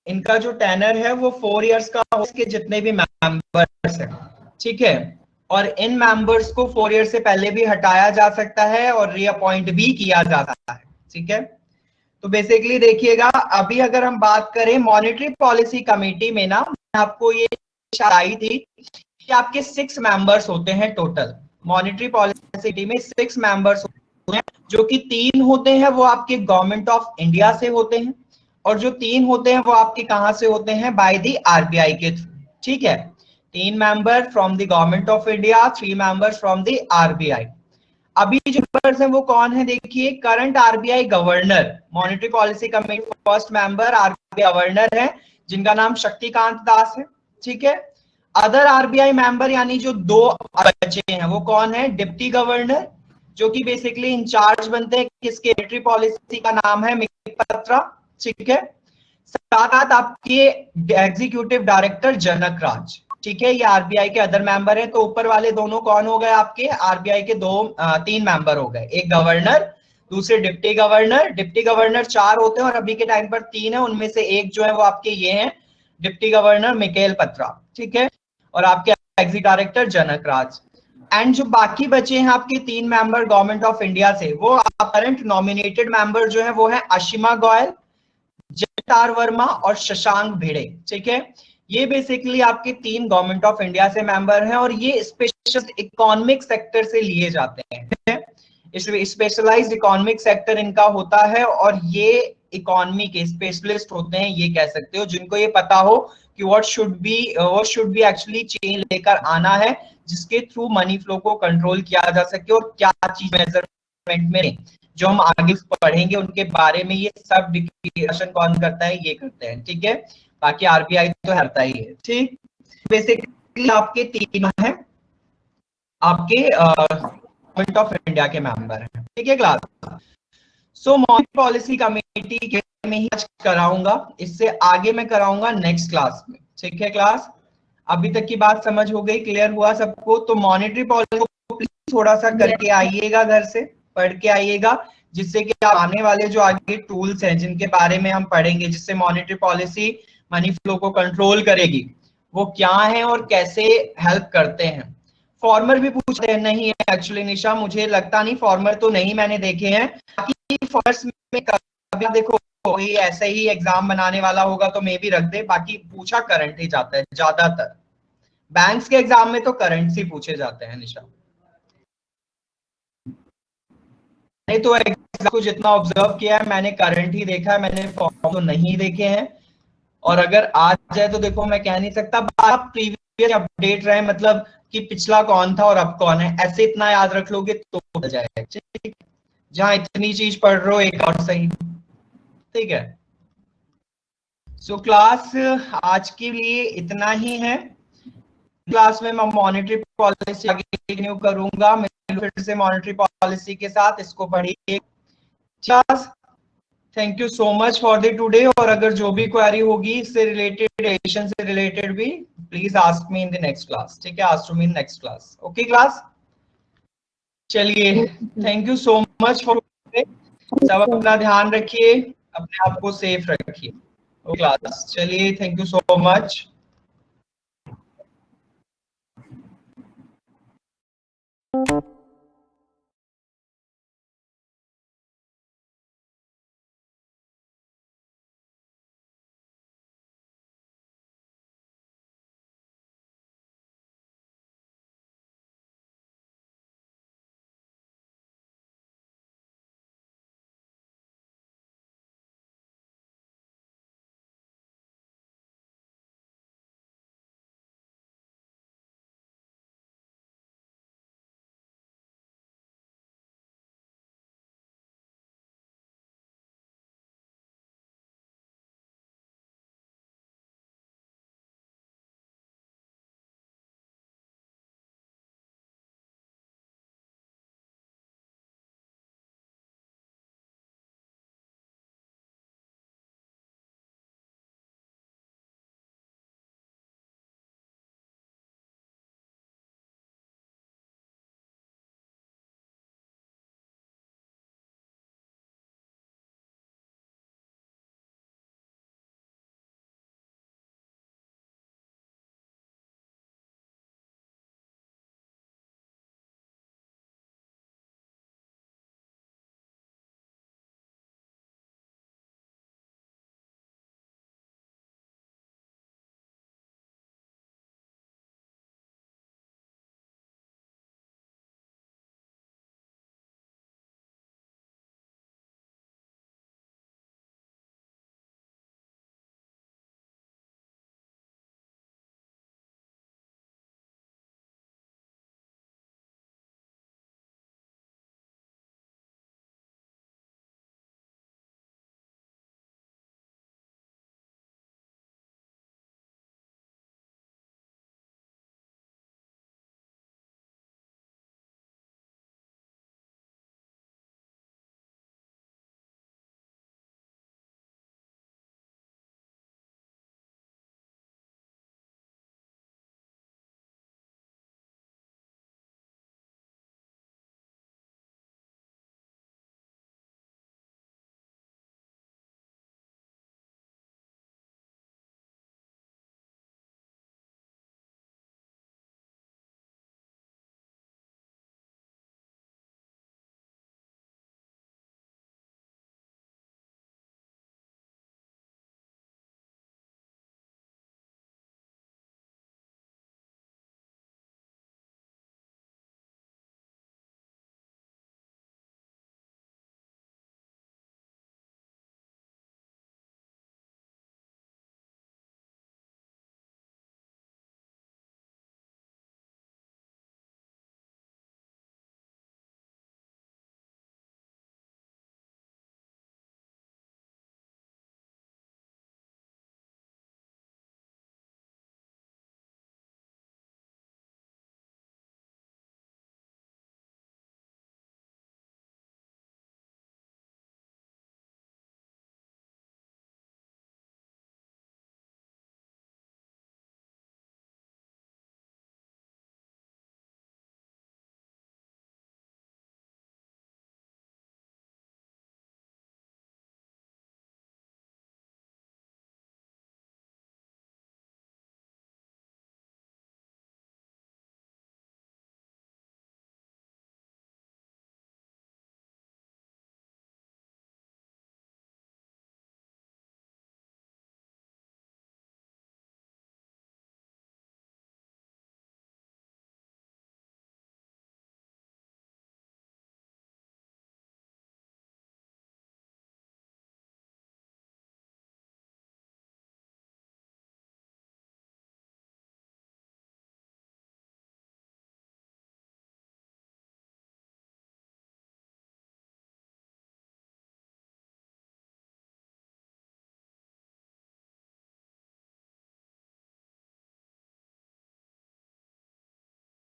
Speaker 1: इनका जो टेनर है वो 4 इयर्स का हो, इसके जितने भी मेंबर्स हैं, ठीक है। और इन मेंबर्स को 4 इयर से पहले भी हटाया जा सकता है और रीअपॉइंट भी किया जा सकता है, ठीक है। तो बेसिकली देखिएगा अभी अगर हम बात करें मॉनेटरी पॉलिसी कमेटी में ना, आपको ये आई थी कि आपके 6 मेंबर्स होते हैं टोटल, मॉनेटरी पॉलिसी में 6 मेंबर्स होते हैं, जो कि 3 होते हैं वो आपके गवर्नमेंट ऑफ इंडिया से होते हैं और जो 3 होते हैं वो आपके कहां से होते हैं, बाय द आरबीआई के थ्रू, ठीक है। 3 member from the government of India, 3 members from the RBI. अभी जो मेंबर्स हैं वो कौन है, देखिए current RBI governor, monetary policy committee first member RBI governor है जिनका नाम शक्तिकांत दास है, ठीक है। अदर आरबीआई मेंबर यानी जो 2 बचे हैं वो कौन है, डिप्टी गवर्नर, जो कि बेसिकली इंचार्ज बनते हैं किसके, मॉनेटरी पॉलिसी का नाम है मिकेल पत्रा, ठीक है। साथ आपके एग्जीक्यूटिव डायरेक्टर जनक राज, ठीक है, ये आरबीआई के अदर मेंबर हैं। तो ऊपर वाले दोनों कौन हो गए आपके, आरबीआई के 3 मेंबर हो गए, एक गवर्नर दूसरे डिप्टी गवर्नर। डिप्टी गवर्नर 4 होते हैं और अभी के टाइम पर 3 है, उनमें से एक जो है वो आपके ये हैं डिप्टी गवर्नर मिकेल पत्रा, ठीक है, और आपके executive director Janak Raj. And जो बाकी बचे हैं आपके 3 मेंबर गवर्नमेंट ऑफ इंडिया से, वो करंट नॉमिनेटेड मेंबर जो है वो है अशिमा गोयल, जयतार वर्मा और शशांक भिड़े, ठीक है। ये बेसिकली आपके 3 गवर्नमेंट ऑफ इंडिया से मेंबर हैं और ये स्पेशल इकोनॉमिक सेक्टर से लिए जाते हैं। स्पेशलाइज्ड इकोनॉमिक सेक्टर इनका होता है, और ये इकोनॉमी के स्पेशलिस्ट होते हैं, ये कह सकते हो, जिनको ये पता हो कि what should be actually change लेकर आना है, जिसके थ्रू मनी फ्लो को कंट्रोल किया जा सके, और क्या चीज मेजरमेंट में जो हम आगे पढ़ेंगे उनके बारे में ये सब डिक्लेरेशन कौन करता है, ये करते हैं, ठीक है। बाकी आरबीआई तो हरता ही है, ठीक। बेसिकली आपके तीन है, आपके गवर्नमेंट ऑफ इंडिया के मेंबर हैं, ठीक है क्लास। सो मॉनिटरी पॉलिसी कमेटी के में ही कराऊंगा, इससे आगे मैं कराऊंगा नेक्स्ट क्लास में, ठीक है क्लास। अभी तक की बात समझ हो गई, क्लियर हुआ सबको? तो मॉनिटरी पॉलिसी को प्लीज थोड़ा सा करके आइएगा, घर से पढ़ के आइएगा, जिससे कि आने वाले जो आगे टूल्स हैं जिनके बारे में हम पढ़ेंगे, जिससे मॉनिटरी पॉलिसी मनी फ्लो को कंट्रोल करेगी, वो क्या है और कैसे हेल्प करते हैं। फॉर्मर भी पूछते हैं, नहीं है एक्चुअली निशा, मुझे लगता नहीं, फॉर्मर तो नहीं मैंने देखे हैं। बाकी फर्स्ट में कभी देखो कोई ऐसे ही एग्जाम बनाने वाला होगा तो मे भी रख दे, बाकी पूछा करंट ही जाता है ज्यादातर। बैंक्स के एग्जाम में तो करंट ही पूछे जाते हैं निशा। नहीं तो एग्जाम को जितना ऑब्जर्व किया है मैंने, करंट ही देखा है मैंने, फॉर्म तो नहीं देखे हैं। और अगर आ जाए तो देखो मैं कह नहीं सकता, आप प्रीवियस अपडेट रहे, मतलब कि पिछला कौन था और अब कौन है, ऐसे इतना याद रख लोगे तो हो जाएगा, ठीक। जहां इतनी चीज पढ़ रहे हो एक और सही, ठीक है। सो क्लास आज के लिए इतना ही है। क्लास में मैं मॉनेटरी पॉलिसी आगे कंटिन्यू करूंगा, मैं फिर से मॉनेटरी पॉलिसी के साथ इसको पढ़िए class. Thank you so much for the today. और अगर जो भी क्वेरी होगी इससे रिलेटेड, एडिशन से रिलेटेड भी, please ask me in the next class, ठीक है, ask me in next class, okay class. चलिए, thank you so much for today. सब अपना ध्यान रखिए, अपने आप को सेफ रखिए, ओके क्लास। चलिए, थैंक यू सो मच।